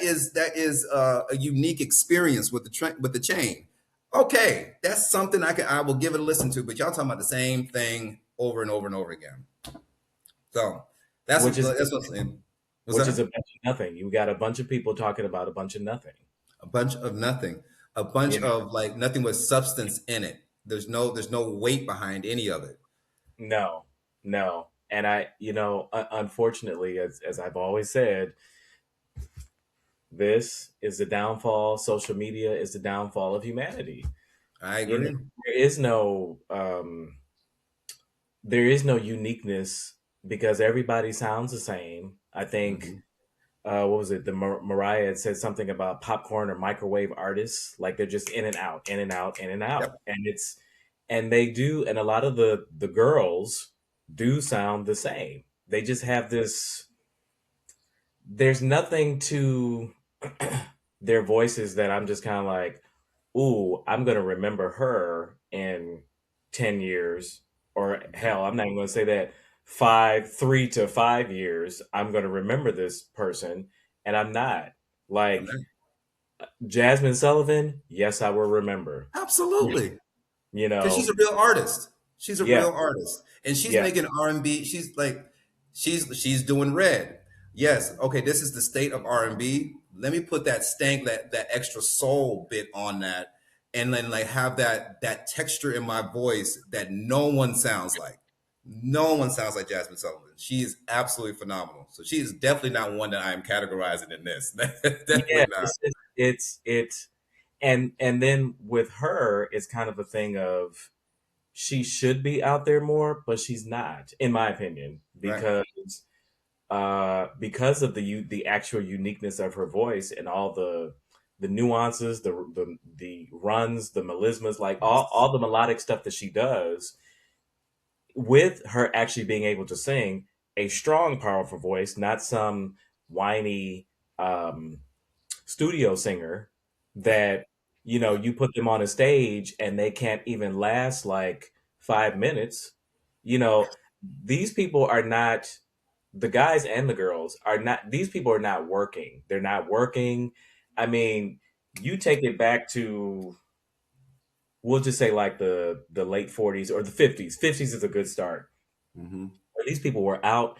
is a unique experience with with the chain. Okay, that's something I will give it a listen to. But y'all talking about the same thing over and over and over again. So which is that's what I'm saying. What's which is that? a bunch of nothing. You got a bunch of people talking about a bunch of nothing. A bunch of nothing. A bunch You know, of like nothing with substance in it. There's no weight behind any of it. no, no. And unfortunately, as I've always said, this is the downfall. Social media is the downfall of humanity. I You know, agree. there is no there is no uniqueness because everybody sounds the same. I think Hmm. what was it? The Mariah had said something about popcorn or microwave artists, like they're just in and out, in and out, in and out, Yep. and they do, and a lot of the girls do sound the same. They just have this. There's nothing to their voices that I'm just kind of like, ooh, I'm gonna remember her in 10 years, or hell, I'm not even gonna say that 3 to 5 years. I'm gonna remember this person, and I'm not. I'm Like there. Jasmine Sullivan, yes, I will remember. Absolutely. You Because she's know, a real artist. She's a yeah, real artist, and she's yeah, making R&B. She's doing red. Yes, okay. This is the state of R&B. Let me put that stank, that extra soul bit on that, and then like have that texture in my voice that no one sounds like. No one sounds like Jasmine Sullivan. She is absolutely phenomenal. So she is definitely not one that I am categorizing in this. yeah. Definitely not. It's and then with her, it's kind of a thing of she should be out there more, but she's not, in my opinion, Right. because of the actual uniqueness of her voice and all the nuances, the runs, the melismas, like all the melodic stuff that she does, with her actually being able to sing a strong, powerful voice, not some whiny um, studio singer Right. that you put them on a stage and they can't even last like 5 minutes. You know, these people are not, the guys and the girls are not, these people are not working. They're not working. I mean, you take it back to, we'll just say like the late 40s or the 50s. 50s is a good start. Hmm. These people were out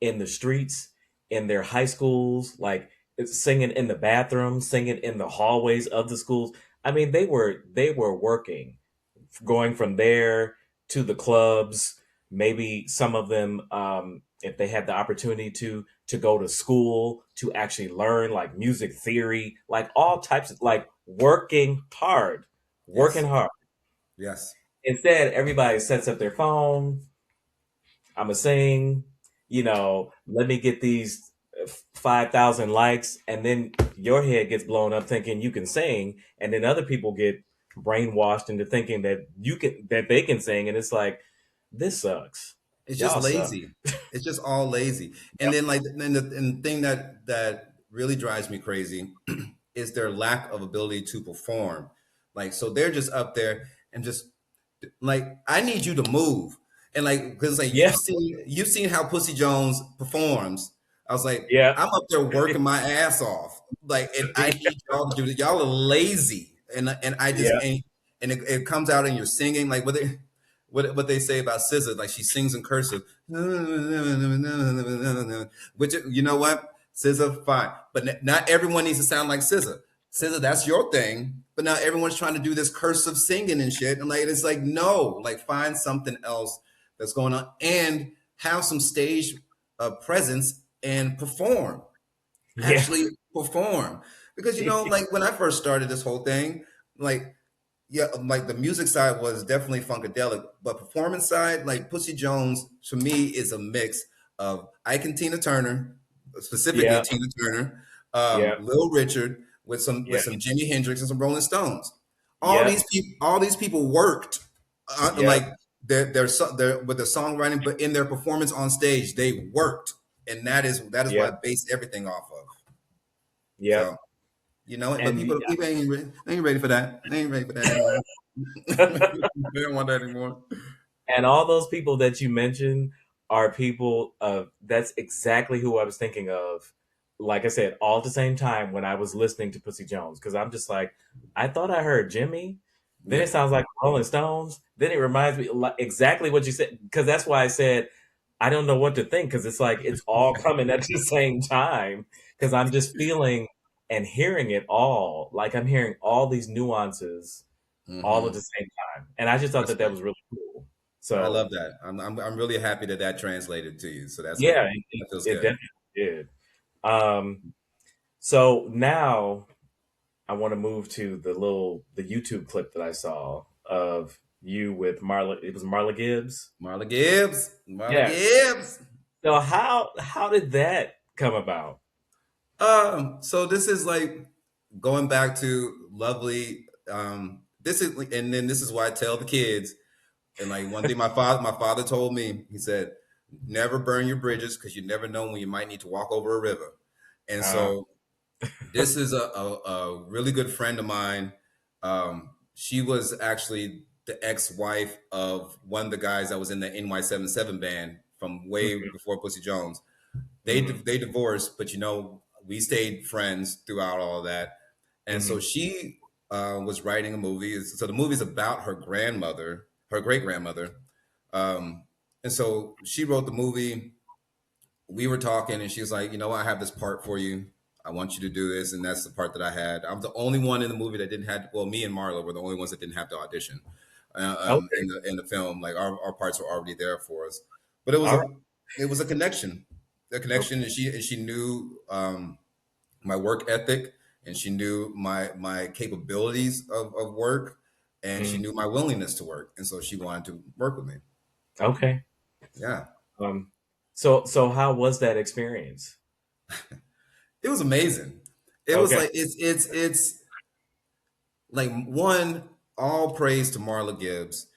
in the streets, in their high schools, like singing in the bathrooms, singing in the hallways of the schools. I mean, they were working, going from there to the clubs. Maybe some of them, if they had the opportunity to go to school to actually learn like music theory, like all types of like working Yes. hard. Yes. Instead, everybody sets up their phone. I'm gonna sing, let me get these 5,000 likes, and then your head gets blown up thinking you can sing, and then other people get brainwashed into thinking that they can sing, and it's like, this sucks. It's just Y'all suck. lazy. It's just all lazy. And then like and the thing that really drives me crazy is their lack of ability to perform. Like so they're just up there and just like I need you to move. And like because like Yeah, you've seen how Pussy Jones performs. I was like, yeah, I'm up there working my ass off. Like and I need y'all to do that. Y'all are lazy. And I just yeah, and it comes out in your singing, like what they say about SZA, like she sings in cursive, which you know what, SZA, fine, but not everyone needs to sound like SZA. SZA, that's your thing, but now everyone's trying to do this cursive singing and shit, and like it's like no, like find something else that's going on and have some stage presence and perform, yeah, actually perform, because like when I first started this whole thing, like yeah, like the music side was definitely funkadelic, but performance side, like Pussy Jones, to me is a mix of Ike and Tina Turner, specifically yeah, Tina Turner, yeah, Little Richard with some yeah, Jimi Hendrix and some Rolling Stones. yeah, All these people worked, yeah, like they're with the songwriting, but in their performance on stage, they worked, and that is what yeah, I base everything off of. yeah, So but and people ain't ready for that. They ain't ready for that anymore. They don't want that anymore. And all those people that you mentioned are people of, that's exactly who I was thinking of. Like I said, all at the same time when I was listening to Pussy Jones, because I'm just like, I thought I heard Jimmy. Then Yeah. it sounds like Rolling Stones. Then it reminds me like exactly what you said, because that's why I said I don't know what to think, because it's like it's all coming at the same time. Because I'm just feeling and hearing it all. Like I'm hearing all these nuances all at Hmm. the same time, and I just thought That's that that great. was really cool. I So love that. I'm really happy that that translated to you. So that's good. yeah, That feels it good. definitely did. Um, so now I want to move to the YouTube clip that I saw of you with Marla. It was Marla Gibbs. Marla Gibbs. Marla Yeah. Gibbs. So how did that come about? So this is like going back to lovely. And then this is why I tell the kids. And like one thing my father told me, he said, never burn your bridges because you never know when you might need to walk over a river. And Uh, so this is a really good friend of mine. She was actually the ex-wife of one of the guys that was in the NY77 band from way before Pussy Jones. mm-hmm, They divorced, but we stayed friends throughout all of that. And so mm-hmm, she was writing a movie. So the movie's about her grandmother, her great grandmother. Um, and so she wrote the movie. We were talking, and she was like, I have this part for you. I want you to do this. And that's the part that I had. I'm the only one in the movie that didn't have, well, me and Marla were the only ones that didn't have to audition okay. in the film. Like our parts were already there for us. But it was All right. a connection. A connection, Okay. and she knew my work ethic, and she knew my capabilities of work, and she Mm, knew my willingness to work, and so she wanted to work with me. okay. Yeah, Um, so how was that experience? it was amazing. It was Okay. like it's like one, all praise to Marla Gibbs.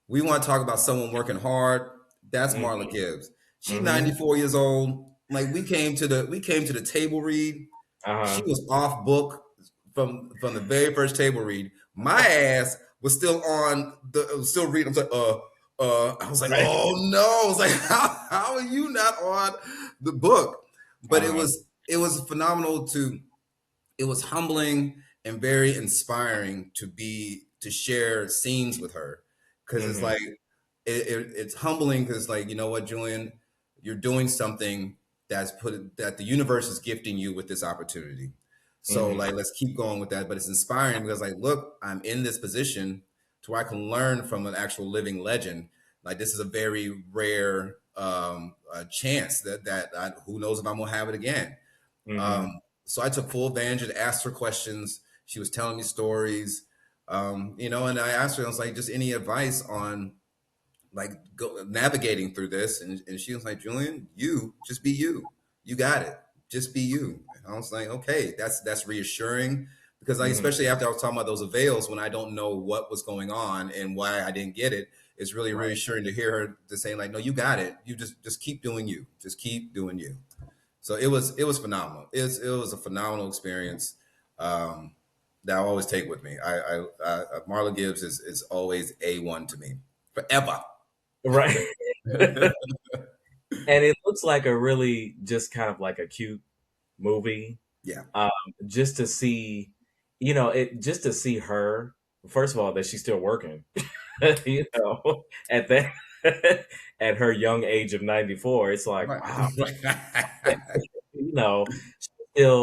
We want to talk about someone working hard. That's Marla Mm-hmm, Gibbs. She's mm-hmm, 94 years old. Like we came to the table read. She uh-huh. was off book from the very first table read. My ass was still on the still reading. I was like, I was like, Right. oh no! I was like, how are you not on the book? But Uh-huh. it was phenomenal to it was humbling and very inspiring to share scenes with her because it's Mm-hmm. like it's humbling because like you know what, Julian, you're doing something that the universe is gifting you with this opportunity. So Mm-hmm. like let's keep going with that. But it's inspiring because like look, I'm in this position to where I can learn from an actual living legend. Like this is a very rare chance who knows if I'm gonna have it again. Mm-hmm. So I took full advantage and asked her questions. She was telling me stories, and I asked her, I was like, just any advice on like navigating through this? And she was like, Julian, you just be you. You got it. Just be you. And I was like, okay, that's reassuring because like, Mm-hmm. especially after I was talking about those avails when I don't know what was going on and why I didn't get it, it's really Right. reassuring to hear her to say like, no, you got it. You just keep doing you. Just keep doing you. So it was phenomenal. It was a phenomenal experience um, that I always take with me. Marla Gibbs is always A1 to me forever. Right. And it looks like a really just kind of like a cute movie. Yeah, Um, just to see, just to see her, first of all, that she's still working, at that, at her young age of 94, it's like, right. wow, you know,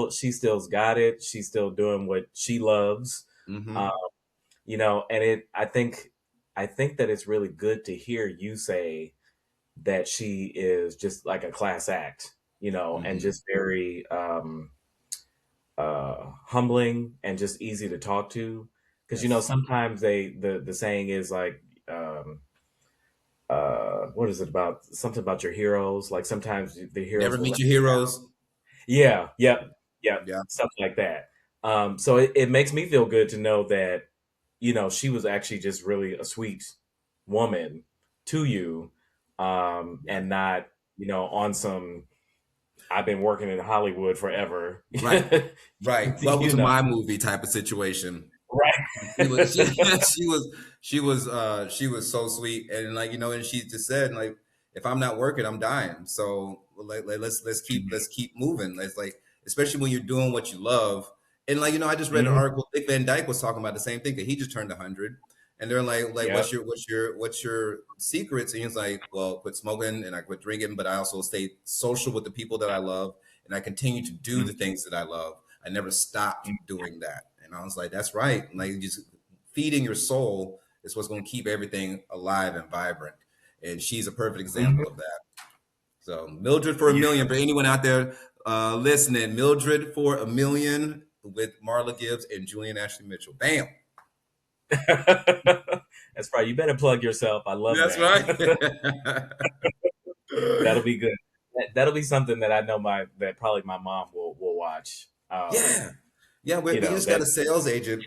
she still's got it. She's still doing what she loves. Uh, hmm and I think that it's really good to hear you say that she is just like a class act, and hmm just very, humbling and just easy to talk to. Because Yes. sometimes the saying is like, um, what is it about, something about your heroes? Like sometimes the heroes Never will meet let your you down. heroes. Yeah, yep, yep, Yeah. stuff like that. So it makes me feel good to know that she was actually just really a sweet woman to you, Yeah. and not on some I've been working in Hollywood forever. Right. Right. Welcome you to know, my movie type of situation. She was right? she was so sweet and like and she just said like if I'm not working I'm dying, so let's keep moving. Let's like especially when you're doing what you love. And like I just read an Mhm. article. Dick Van Dyke was talking about the same thing that he just turned 100, and they're like Yep. what's your secrets? And he's like, well, quit smoking and I quit drinking, but I also stay social with the people that I love, and I continue to do the things that I love. I never stopped doing that. And I was like, that's right. Like just feeding your soul is what's going to keep everything alive and vibrant. And she's a perfect Mhm. example of that. So Mildred for a Yeah. Million, for anyone out there listening, Mildred for a Million with Marla Gibbs and Julian Ashley Mitchell. Bam. That's right. You better plug yourself. I love That's that. right. That'll be good. That'll be something that I know that probably my mom will watch. Yeah. Yeah. We just got That a sales agent.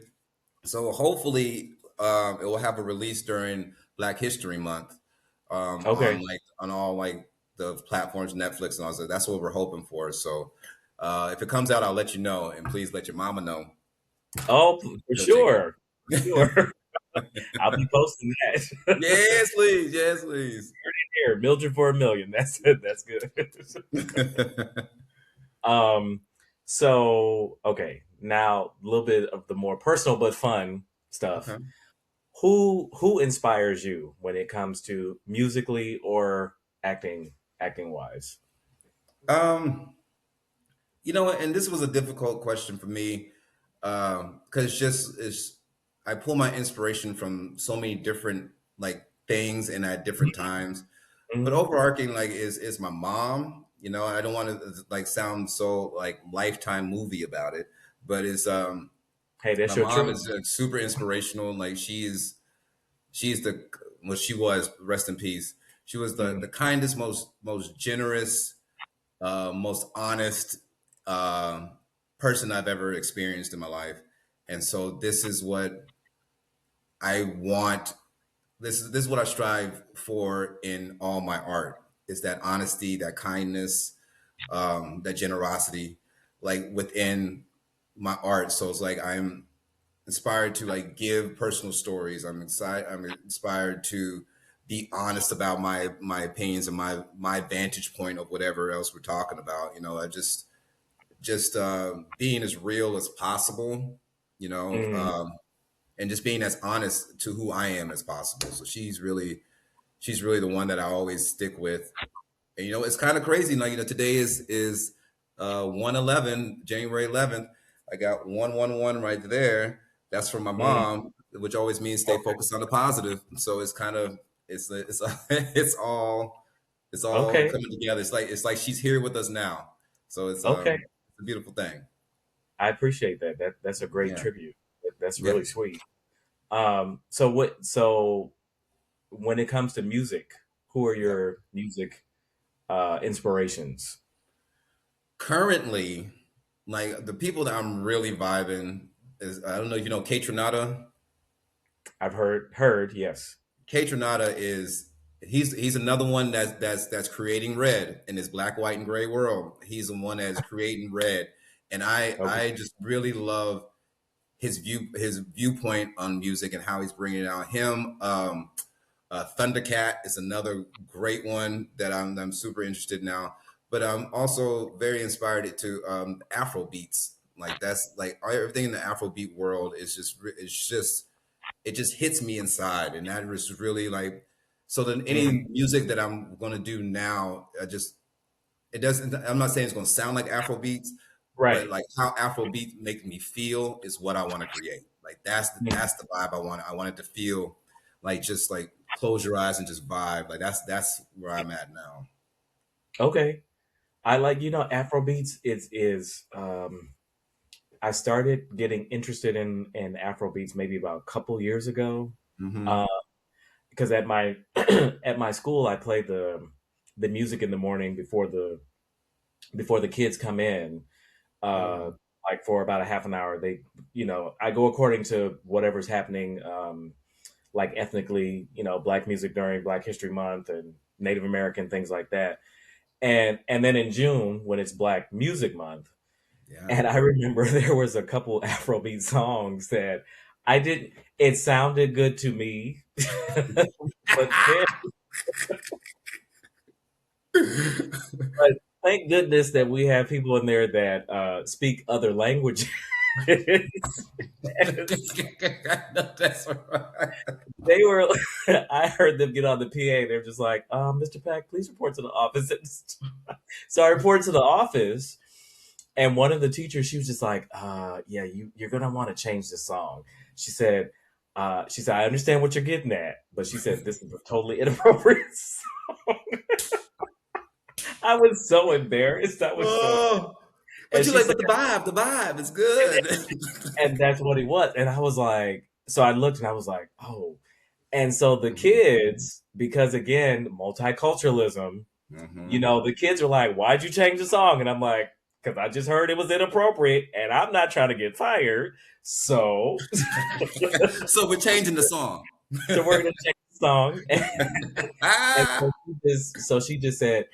So hopefully it will have a release during Black History Month okay. on all like the platforms, Netflix and all that. That's what we're hoping for. So if it comes out, I'll let you know, and please let your mama know. Oh, for She'll take sure. For sure. I'll be posting that. yes, please. Yes, please. Here, Mildred for a Million. That's it. That's good. um, so okay, now a little bit of the more personal but fun stuff. Okay. Who inspires you when it comes to musically or acting wise? Um, and this was a difficult question for me because it's I pull my inspiration from so many different like things and at different times. But Mhm. overarching like is my mom. I don't want to like sound so like lifetime movie about it, but it's Hey, my that's your mom truth. is super inspirational. Like she's the well she was rest in peace. She was Mhm. the kindest, most generous, most honest um person I've ever experienced in my life. And so this is what I want. This is what I strive for in all my art. Is that honesty, that kindness, that generosity, like within. my art. So it's like I'm inspired to like give personal stories. I'm excited. I'm inspired to be honest about my opinions and my vantage point of whatever else we're talking about. You know, I just being as real as possible. You know, Mm, and just being as honest to who I am as possible. So she's really the one that I always stick with. And you know, it's kind of crazy. Like, you know, today is 1/11, January 11th. I got 111 right there. That's from my mm. mom, which always means stay Okay. focused on the positive. So it's kind of it's it's all Okay. coming together. It's like she's here with us now. So Okay. it's a beautiful thing. I appreciate that. That's a great Yeah. tribute. That's Yeah. really sweet. So when it comes to music, who are Yeah. your music inspirations? Currently, like the people that I'm really vibing is, I don't know if you know Kate Tronada. I've heard, yes. Kate Tronada is, he's another one that's creating red in this black, white, and gray world. He's the one that's creating red, and Okay. I just really love his viewpoint on music and how he's bringing it out. Him, Thundercat is another great one that I'm super interested in now. But I'm also very inspired to Afro beats. Like that's like everything in the Afro beat world is just it just hits me inside, and that was really like, so then Mm, any music that I'm going to do now, I just, it doesn't, I'm not saying it's going to sound like Afro beats, but right. like how Afro beats make me feel is what I want to create. Like Mm, that's the vibe I want it to feel like, just like close your eyes and just vibe. Like that's where I'm at now. okay. I like, Afro beats I started getting interested in Afro beats maybe about a couple years ago. Hmm. Uh, because at my at my school I play the music in the morning before the kids come in, Oh uh, wow. like for about a half an hour. I go according to whatever's happening, like ethnically, Black music during Black History Month and Native American things like that. And then in June when it's Black Music Month, Yeah. and I remember there was a couple Afrobeat songs that I didn't. It sounded good to me, but then, but thank goodness that we have people in there that speak other languages. And That's right. they were, I heard them get on the PA. They're just like, Mr. Pack, please report to the office. So I reported to the office, and one of the teachers, she was just like, yeah, you're gonna want to change the song. She said, I understand what you're getting at, but she said this is a totally inappropriate song. I was so embarrassed. I was so, Oh, but and you she like, said, but the vibe is and, good. and that's what it was. And I was like, so I looked and I was like, oh. And so the Mhm. kids, because again, multiculturalism, Mhm. the kids are like, why'd you change the song? And I'm like, because I just heard it was inappropriate and I'm not trying to get fired. So, So we're changing the song. so we're going to change the song. And Ah, so she just said,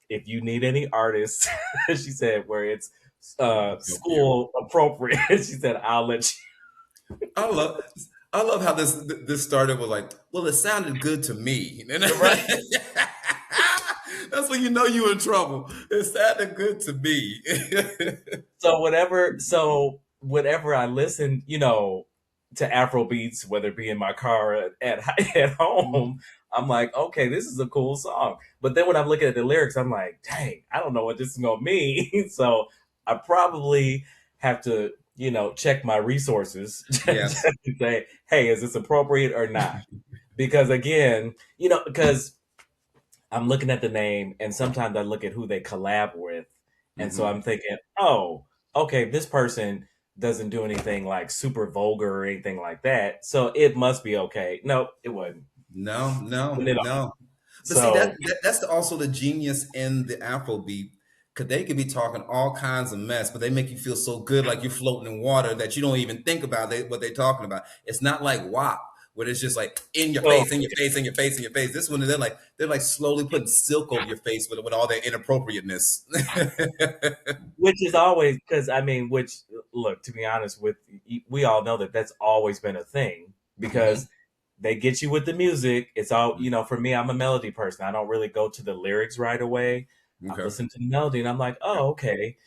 if you need any artists, she said, where it's help you. school appropriate, she said, I'll let I love I love how this started with like, well, it sounded good to me. you. Right. That's when you know you in trouble. It sounded good to me. So whenever I listen, to Afro beats, whether it be in my car or at home, I'm like, okay, this is a cool song. But then when I'm looking at the lyrics, I'm like, dang, I don't know what this is gonna mean. So I probably have to, check my resources just Yes. to say, hey, is this appropriate or not? Because again, because I'm looking at the name, and sometimes I look at who they collab with, and so I'm Hmm. thinking, oh, okay, this person doesn't do anything like super vulgar or anything like that, so it must be okay. No, it wasn't. No, no, Wasn't at all. no. But see, So that's also the genius in the Afrobeat, because they could be talking all kinds of mess, but they make you feel so good, like you're floating in water, that you don't even think about what they're talking about. It's not like WAP, where it's just like in your Oh, face, in your face, in your face, in your face. This one, they're like slowly putting silk over your face with all their inappropriateness. which is always because I mean, which look to be honest with we all know that that's always been a thing Hmm. because they get you with the music. It's all for me. I'm a melody person. I don't really go to the lyrics right away. I Okay. listen to the melody and I'm like, oh, okay.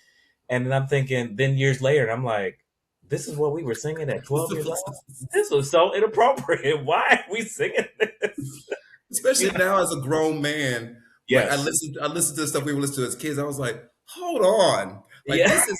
And then I'm thinking, then years later, and I'm like, this is what we were singing at 12 years old. This was so inappropriate. Why are we singing this? Especially You know? now as a grown man, like I Yes. listened to the stuff we were listening to as kids. I was like, hold on, like Yeah. this is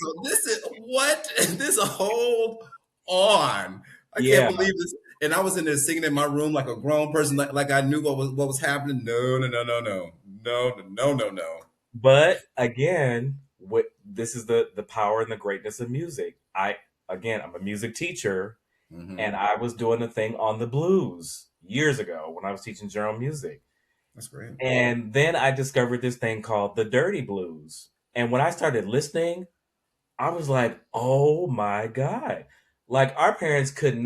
what this hold on. I can't Yeah. believe this. And I was in there singing in my room like a grown person, like I knew what was happening. No, no, no, no, no, no, no, no, no. But again, what this is the power and the greatness of music. I'm a music teacher, Hmm. and I was doing a thing on the blues years ago when I was teaching general music. That's great. And then I discovered this thing called the dirty blues. And when I started listening, I was like, "Oh my god." Like our parents could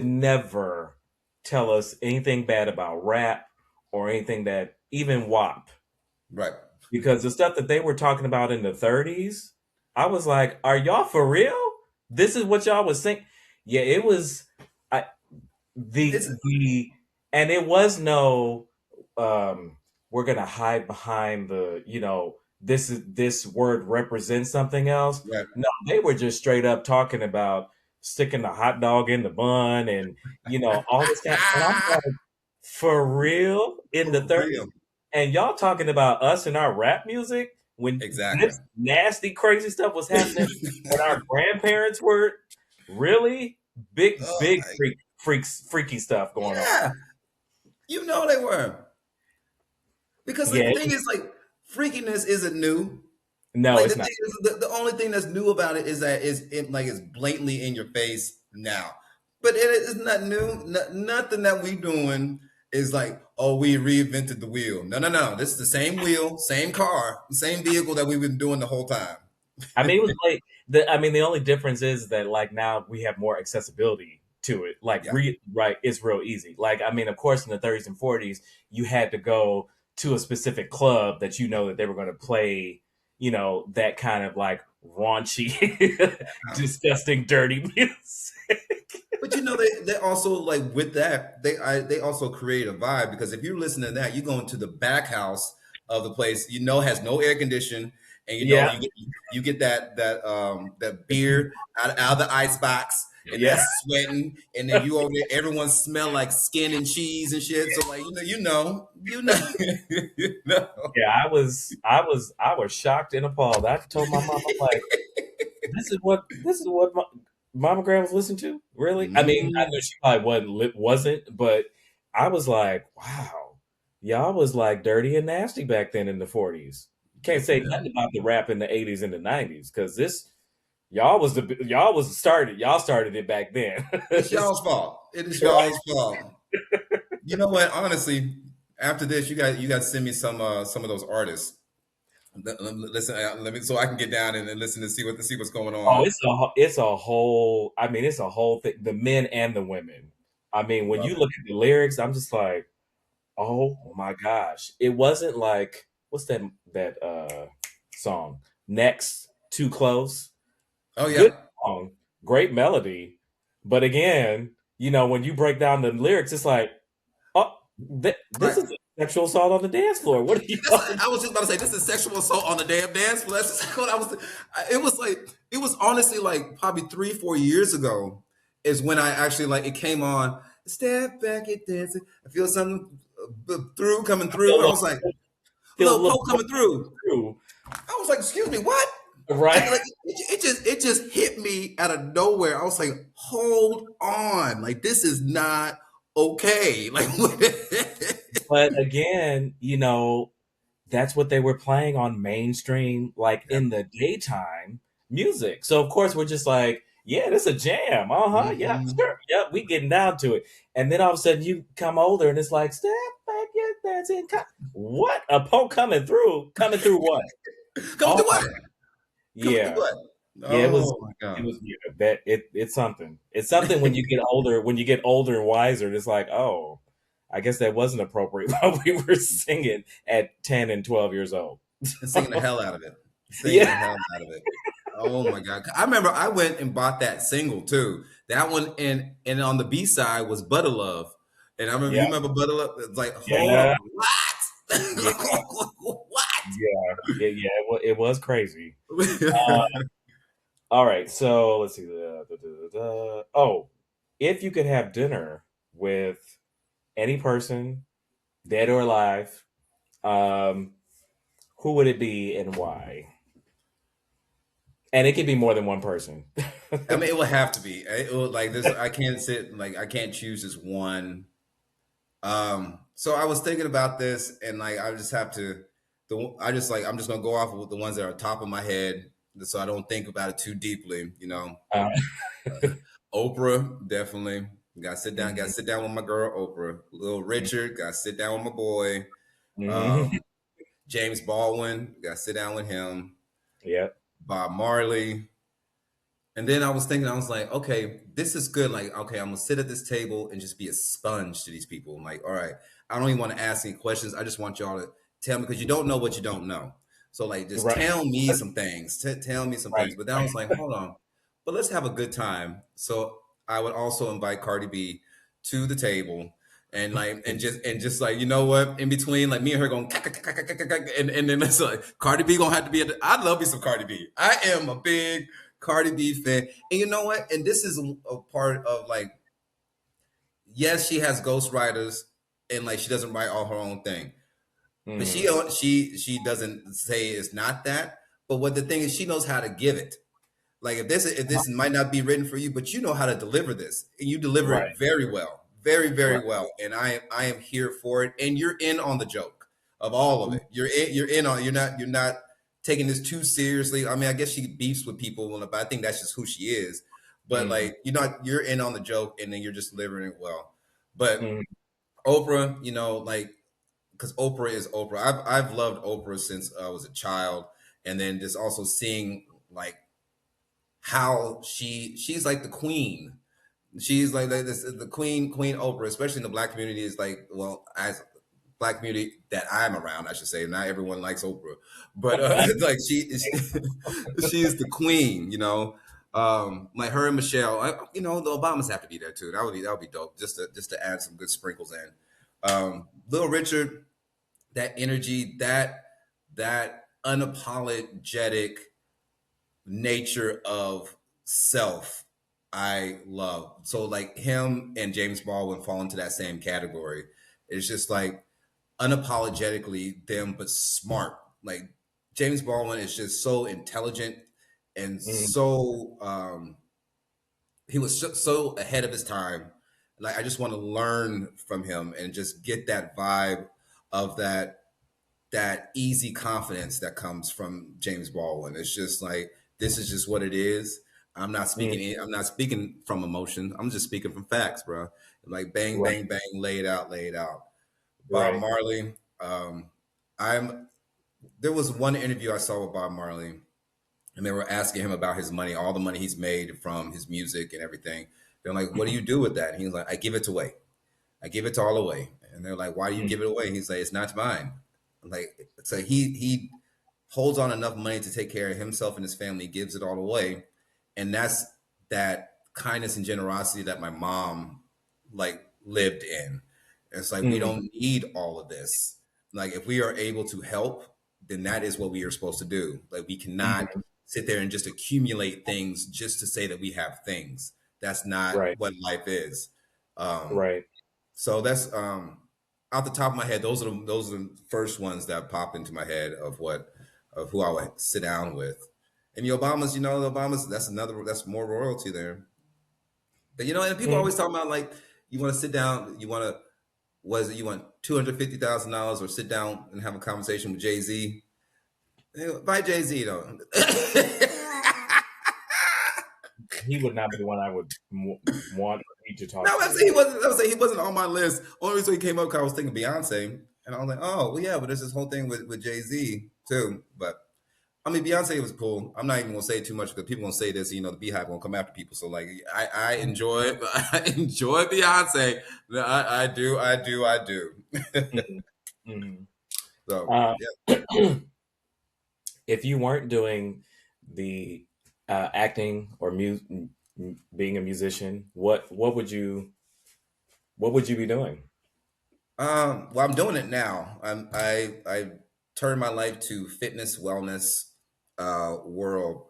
never tell us anything bad about rap or anything that even WAP Right, because the stuff that they were talking about in the 30s, I was like, "Are y'all for real? This is what y'all was saying?" Yeah, it was I it's the and it was no we're going to hide behind this word represents something else. right. No, they were just straight up talking about sticking the hot dog in the bun and all this kind and I'm like, for real in the For 30s? real, And y'all talking about us and our rap music when exactly. this nasty, crazy stuff was happening, and our grandparents were really big, Oh big my, freaky stuff going on. yeah, they were. Because like Yeah, the thing is, like freakiness isn't new. no, Like the it's not. thing is, the only thing that's new about it is that it's blatantly in your face now. But it is not new. Nothing that we doing is like, oh, we reinvented the wheel. No, no, no. This is the same wheel, same car, same vehicle that we've been doing the whole time. I mean, it was like the only difference is that like now we have more accessibility to it. Like Yeah, right, it's real easy. Like I mean, of course, in the 30s and 40s, you had to go to a specific club that that they were going to play, that kind of like raunchy, disgusting, dirty music. but they also like with that they also create a vibe because if you're listening to that, you go into the back house of the place, has no air condition, and Yeah, you get that beer out of the ice box, and yeah, that's sweating, and then you over there, everyone smell like skin and cheese and shit. So like you know. yeah. I was shocked and appalled. I told my mom, I'm like, this is what mom and grandma was listening to? Really? I mean, I Mhm. know she probably wasn't, but I was like, wow, y'all was like dirty and nasty back then in the 40s. Can't say Yeah. nothing about the rap in the 80s and the 90s because this y'all started it back then. It's y'all's fault. It is Right. y'all's fault. You know what? Honestly, after this, you got to send me some of those artists. Listen, let me so I can get down and listen to see what's going Oh, on. it's a whole. I mean, it's a whole thing. The men and the women. I mean, when Love you it. look at the lyrics, I'm just like, oh my gosh! It wasn't like what's that song? Next, too close. Oh Good yeah, song, great melody, but again, when you break down the lyrics, it's like, oh, this right. is a sexual assault on the dance floor. What are you talking? I was just about to say this is sexual assault on the damn dance floor. That's just what I was. It was like it was honestly like probably 3 4 years ago is when I actually like it came on. Step back and dancing. I feel something through coming I feel through. a I little, was like, feel a little little poke coming through. through, I was like, excuse me, what? right? Like it just hit me out of nowhere. I was like, hold on, like this is not okay. Like But again, that's what they were playing on mainstream, like yeah. in the daytime music. So of course we're just like, yeah, this a jam. Uh-huh. Yeah, Mhm. sure. Yep, we getting down to it. And then all of a sudden you come older and it's like, step back, get dancing. What? A poke coming through? Coming through what? Coming Oh through my what? Coming through yeah. what? Yeah, it was. Oh my It god. was yeah, that it's something. It's something when you get older. When you get older and wiser, it's like, oh, I guess that wasn't appropriate while we were singing at 10 and 12 years old. And singing the hell out of it. Singing the Yeah, hell out of it. Oh my god. I remember I went and bought that single too. That one and on the B side was Butter Love. And I remember yeah, you remember Butter Love? It's like, hold yeah, on, yeah, what? yeah. It was crazy. Uh, What? all right, so let's see. Oh, if you could have dinner with any person, dead or alive, um, who would it be and why? And it could be more than one person. I mean, it would have to be. It would, like this. I can't sit like I can't choose just one. So I was thinking about this, and like I just have to. I just like I'm just gonna go off with the ones that are top of my head, so I don't think about it too deeply. You know, Uh, Oprah definitely got to sit down. Got to mhm, sit down with my girl Oprah. Little Richard got to sit down with my boy. mhm. Um, James Baldwin got to sit down with him. Yep. Bob Marley. And then I was thinking, I was like, okay, this is good. Like, okay, I'm gonna sit at this table and just be a sponge to these people. I'm like, all right, I don't even want to ask any questions. I just want y'all to tell me because you don't know what you don't know. So like, just Right. tell me some things. Tell me some Right. things. But then I was like, hold on, but let's have a good time. So I would also invite Cardi B to the table. And like and just like you know what in between like me and her going and then it's like Cardi B gonna have to be I love me some Cardi B. I am a big Cardi B fan. And you know what? And this is a part of like, yes, she has ghostwriters and like she doesn't write all her own thing. But Mhm. she doesn't say it's not that. But what the thing is, she knows how to give it. Like if this might not be written for you, but you know how to deliver this, and you deliver Right. it very well, very Right. very well. And I am here for it. And you're in on the joke of all of it. You're in on. You're not taking this too seriously. I mean, I guess she beefs with people, but I think that's just who she is. But Mhm. like you're in on the joke, and then you're just delivering it well. But Mhm. Oprah, like because Oprah is Oprah. I've loved Oprah since I was a child, and then just also seeing like how she's like the queen. She's like this the Queen Oprah, especially in the black community is like well as black community that I'm around, I should say. Not everyone likes Oprah, but like she's the queen. Like her and Michelle. The Obamas have to be there too. That would be dope. Just to add some good sprinkles in. Little Richard, that energy, that unapologetic nature of self I love. So like him and James Baldwin fall into that same category. It's just like unapologetically them but smart. Like James Baldwin is just so intelligent and Mhm. so he was so ahead of his time. Like I just want to learn from him and just get that vibe of that easy confidence that comes from James Baldwin. It's just like this is just what it is. Mhm. I'm not speaking from emotion. I'm just speaking from facts, bro. Like bang, Right. bang, bang, lay it out, lay it out. Bob Right. Marley. I'm. There was one interview I saw with Bob Marley, and they were asking him about his money, all the money he's made from his music and everything. They're like, "What do you do with that?" And he's like, "I give it away. I give it all away." And they're like, "Why do you Mhm. give it away?" He's like, "It's not mine." Like, so he holds on enough money to take care of himself and his family, gives it all away, and that's that kindness and generosity that my mom like lived in. It's like we Mhm. don't need all of this. Like if we are able to help, then that is what we are supposed to do. Like we cannot Mhm. sit there and just accumulate things just to say that we have things. That's not Right. what life is. Um, Right. so that's out the top of my head. Those are the first ones that pop into my head of who I would sit down with. And the Obamas, that's more royalty there. But and people Mhm. always talk about like you want to sit down, you want to was it you want $250,000 or sit down and have a conversation with Jay Z. By Jay Z though. He would not be one I would want or need to No, talk to. he wasn't on my list. Only reason he came up because I was thinking Beyonce, and I was like, oh well, yeah, but there's this whole thing with Jay Z too. But I mean, Beyonce was cool. I'm not even gonna say too much because people gonna say this. You know, the Beehive gonna come after people. So like, I enjoy it. I enjoy Beyonce. I do. Mhm. Mhm. So Uh, yeah. if you weren't doing the acting or being a musician, what would you be doing? Well, I'm doing it now. I turned my life to fitness, wellness, world.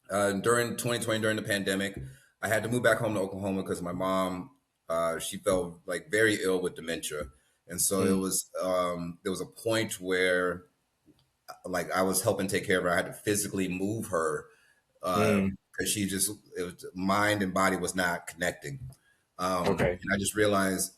During 2020, during the pandemic, I had to move back home to Oklahoma because my mom, she felt like very ill with dementia, and so it Mm, was there was a point where like I was helping take care of her. I had to physically move her mm, because she just it was, mind and body was not connecting, okay. and I just realized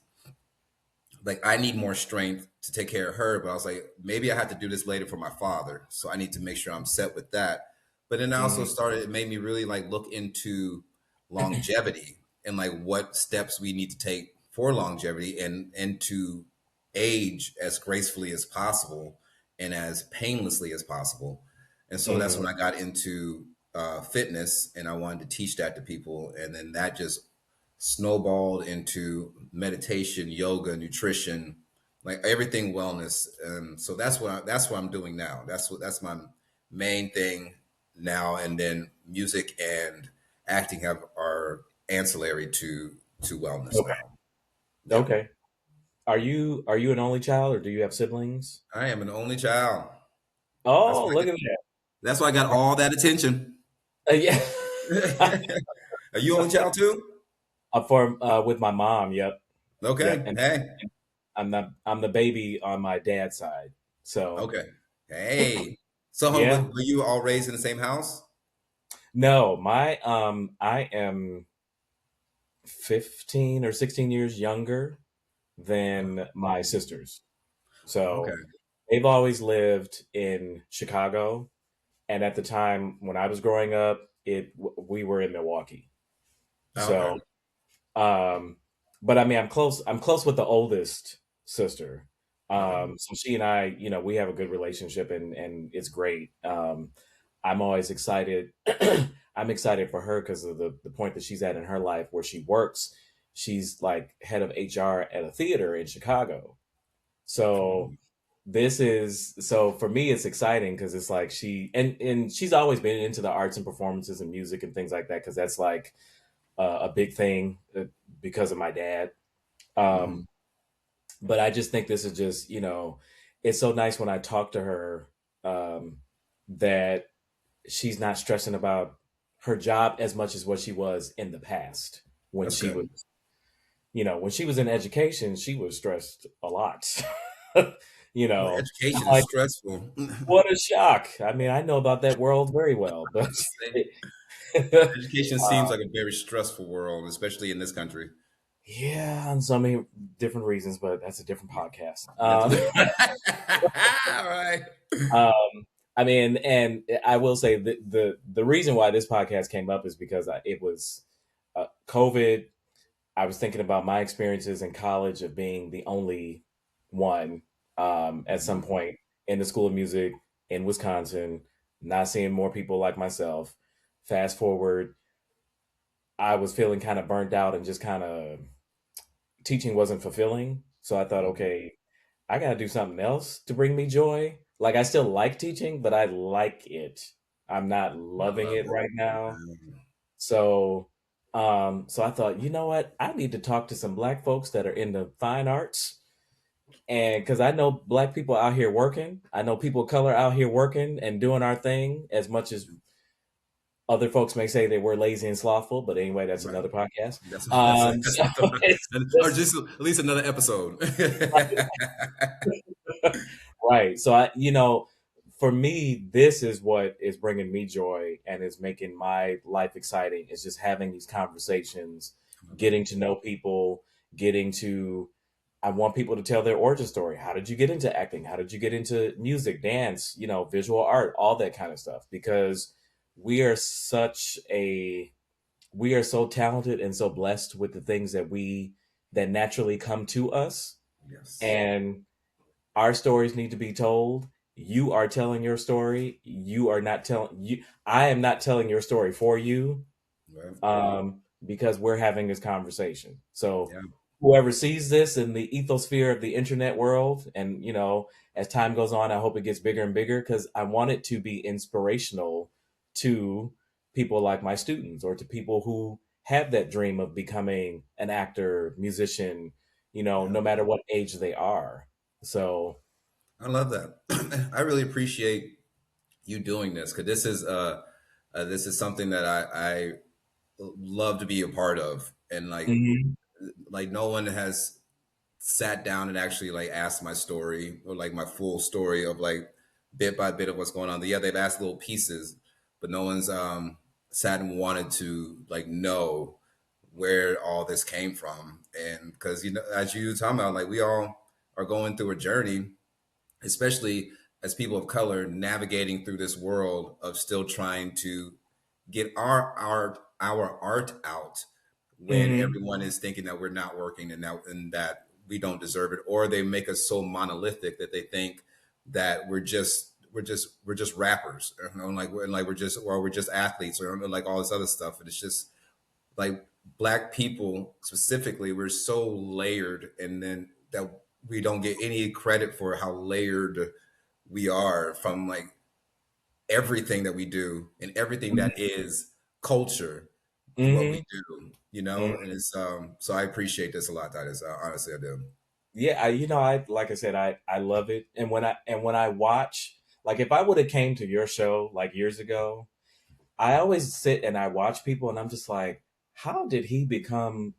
like I need more strength to take care of her, but I was like, maybe I have to do this later for my father. So I need to make sure I'm set with that. But then I also Mm, started, it made me really like look into longevity and like what steps we need to take for longevity and to age as gracefully as possible and as painlessly as possible. And so that's mhm. when I got into fitness and I wanted to teach that to people. And then that just snowballed into meditation, yoga, nutrition, like everything wellness. And so that's what I'm doing now. That's my main thing now. And then music and acting have are ancillary to wellness Okay. now. Yeah. Okay. Are you an only child or do you have siblings? I am an only child. That's Oh, why I look get, at that. that's why I got all that attention. Yeah. Are you only child too? For with my mom, yep. Yep. Okay. And Hey. I'm the baby on my dad's side. So, Okay. Hey. So yeah. were you all raised in the same house? No, my I am 15 or 16 years younger than my sisters. Okay. So, they've always lived in Chicago, and at the time when I was growing up, we were in Milwaukee. Okay. So, um, but I mean, I'm close with the oldest sister. Okay. So she and I, we have a good relationship, and it's great. I'm always excited. I'm excited for her because of the point that she's at in her life where she works. She's like head of HR at a theater in Chicago. So so for me it's exciting because it's like and she's always been into the arts and performances and music and things like that because that's like a big thing because of my dad. Hmm. Um, but I just think this is just, it's so nice when I talk to her um, that she's not stressing about her job as much as what she was in the past when That's she good. was, when she was in education, she was stressed a lot. Well, I'm education is like, stressful. what a shock. I mean, I know about that world very well, but Say, education uh, seems like a very stressful world, especially in this country. yeah, on so many different reasons, but that's a different podcast. That's a all right. I mean, and I will say the reason why this podcast came up is because it was COVID. I was thinking about my experiences in college of being the only one at some Mhm. point in the School of Music in Wisconsin, not seeing more people like myself. Fast forward, I was feeling kind of burnt out and just kind of teaching wasn't fulfilling. So I thought, Mhm. okay, I got to do something else to bring me joy. Like I still like teaching, but I like it. I'm not I loving love it it. right now. Um, So, so I thought, you know what? I need to talk to some black folks that are in the fine arts. And because I know black people out here working, I know people of color out here working and doing our thing as much as other folks may say that we're lazy and slothful. But anyway, that's right. another podcast. That's So it's or just just at least another episode. right. So for me, this is what is bringing me joy and is making my life exciting. Is just having these conversations, getting to know people, getting to. I want people to tell their origin story. How did you get into acting? How did you get into music, dance, visual art, all that kind of stuff? Because we are such a we are so talented and so blessed with the things that naturally come to us, Yes. and our stories need to be told, you are telling your story. You are not telling you. I am not telling your story for you, Right. because we're having this conversation. So Yeah. whoever sees this in the ethosphere of the internet world, and as time goes on, I hope it gets bigger and bigger because I want it to be inspirational to people like my students or to people who have that dream of becoming an actor, musician, Yeah. no matter what age they are. So, I love that. I really appreciate you doing this because this is something that I love to be a part of, and mhm, like no one has sat down and actually like asked my story or like my full story of like bit by bit of what's going on. Yeah, they've asked little pieces, but no one's sat and wanted to like know where all this came from. And because as you talking about, like we all are going through a journey, especially as people of color navigating through this world of still trying to get our art out when mhm, everyone is thinking that we're not working and that we don't deserve it, or they make us so monolithic that they think that we're just rappers, like we're just athletes, or like all this other stuff. And it's just like black people specifically, we're so layered, and then that we don't get any credit for how layered we are, from like everything that we do and everything that is culture and what we mhm, do, mhm. and it's so I appreciate this a lot. That is honestly I do. Yeah, I like I said, I love it. And when I watch, like if I would have came to your show like years ago, I always sit and I watch people and I'm just like, how did he become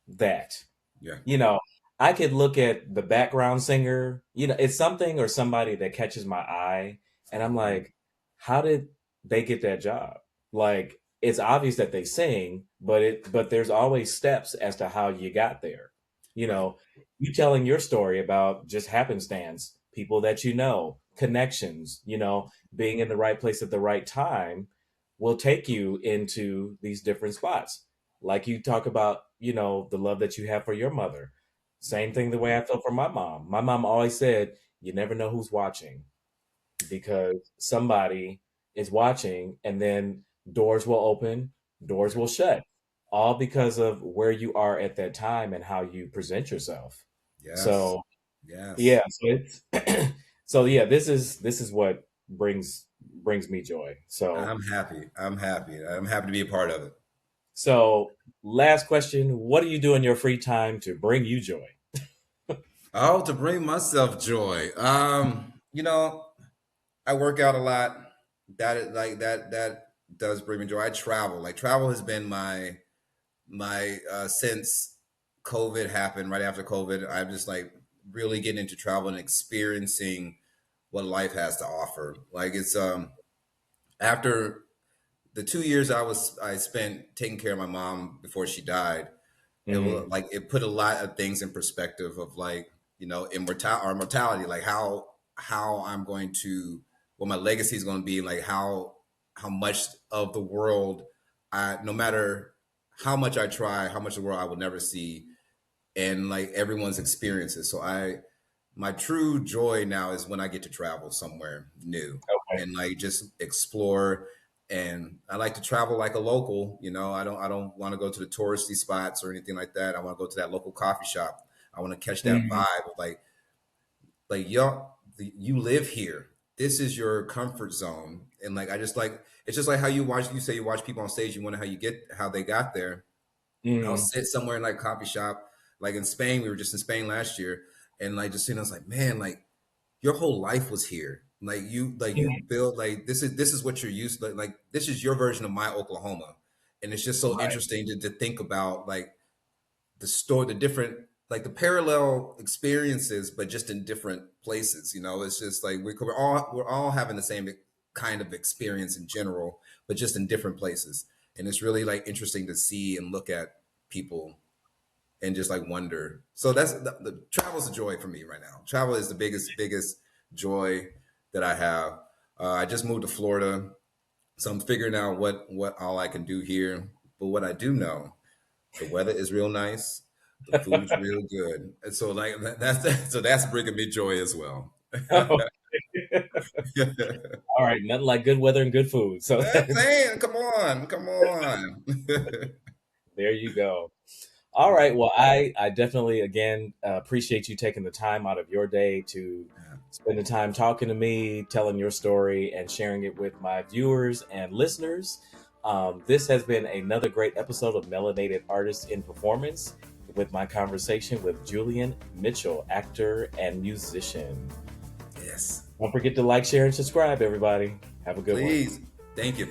that? Yeah. you know, I could look at the background singer, it's something or somebody that catches my eye, and I'm Mhm. like, how did they get that job? Like, it's obvious that they sing, but there's always steps as to how you got there. You Right. know, you telling your story about just happenstance, people that connections, being in the right place at the right time will take you into these different spots. Like you talk about, the love that you have for your mother. Same Mhm. thing the way I felt for my mom. My mom always said, you never know who's watching because somebody is watching, and then doors will open, doors Yeah. will shut, all because of where you are at that time and how you present yourself. Yes. So, Yes. yeah, so yeah, this is what brings me joy. So, I'm happy to be a part of it. so last question, what do you do in your free time to bring you joy? Oh, to bring myself joy. I work out a lot. That is like that does bring me joy. I travel. Like travel has been my since COVID happened. Right after COVID, I'm just like really getting into travel and experiencing what life has to offer. Like it's after the 2 years I spent taking care of my mom before she died. It will Mm, like it put a lot of things in perspective of like our mortality, like how I'm going to what my legacy is going to be, like how much of the world I no matter how much I try, how much of the world I will never see, and like everyone's experiences. So I my true joy now is when I get to travel somewhere new okay. and like just explore. And I like to travel like a local. I don't want to go to the touristy spots or anything like that. I want to go to that local coffee shop. I want to catch that Mhm, vibe of like you live here. This is your comfort zone. And like I just like it's just like how you say you watch people on stage, you wonder how they got there. I'll mhm, sit somewhere in like a coffee shop, like in Spain. We were just in Spain last year, and like just sitting, I was like, man, like your whole life was here. Like you mhm. build like this is what you're used to. Like this is your version of my Oklahoma, and it's just so Right. interesting to think about like the different like the parallel experiences, but just in different places. It's just like we're all having the same kind of experience in general, but just in different places. And it's really like interesting to see and look at people and just like wonder. So that's the travel's a joy for me right now. Travel is the biggest joy that I have. I just moved to Florida, so I'm figuring out what all I can do here. But what I do know, the weather is real nice, the food's real good, and so like that's so that's bringing me joy as well. Okay. All right, nothing like good weather and good food. So I'm saying, come on, come on. there you go. All right. Well, I definitely, again, appreciate you taking the time out of your day to spend the time talking to me, telling your story, and sharing it with my viewers and listeners. This has been another great episode of Melanated Artists in Performance with my conversation with Julian Mitchell, actor and musician. Yes, Don't forget to like, share, and subscribe, everybody. Have a good one. please. Thank you.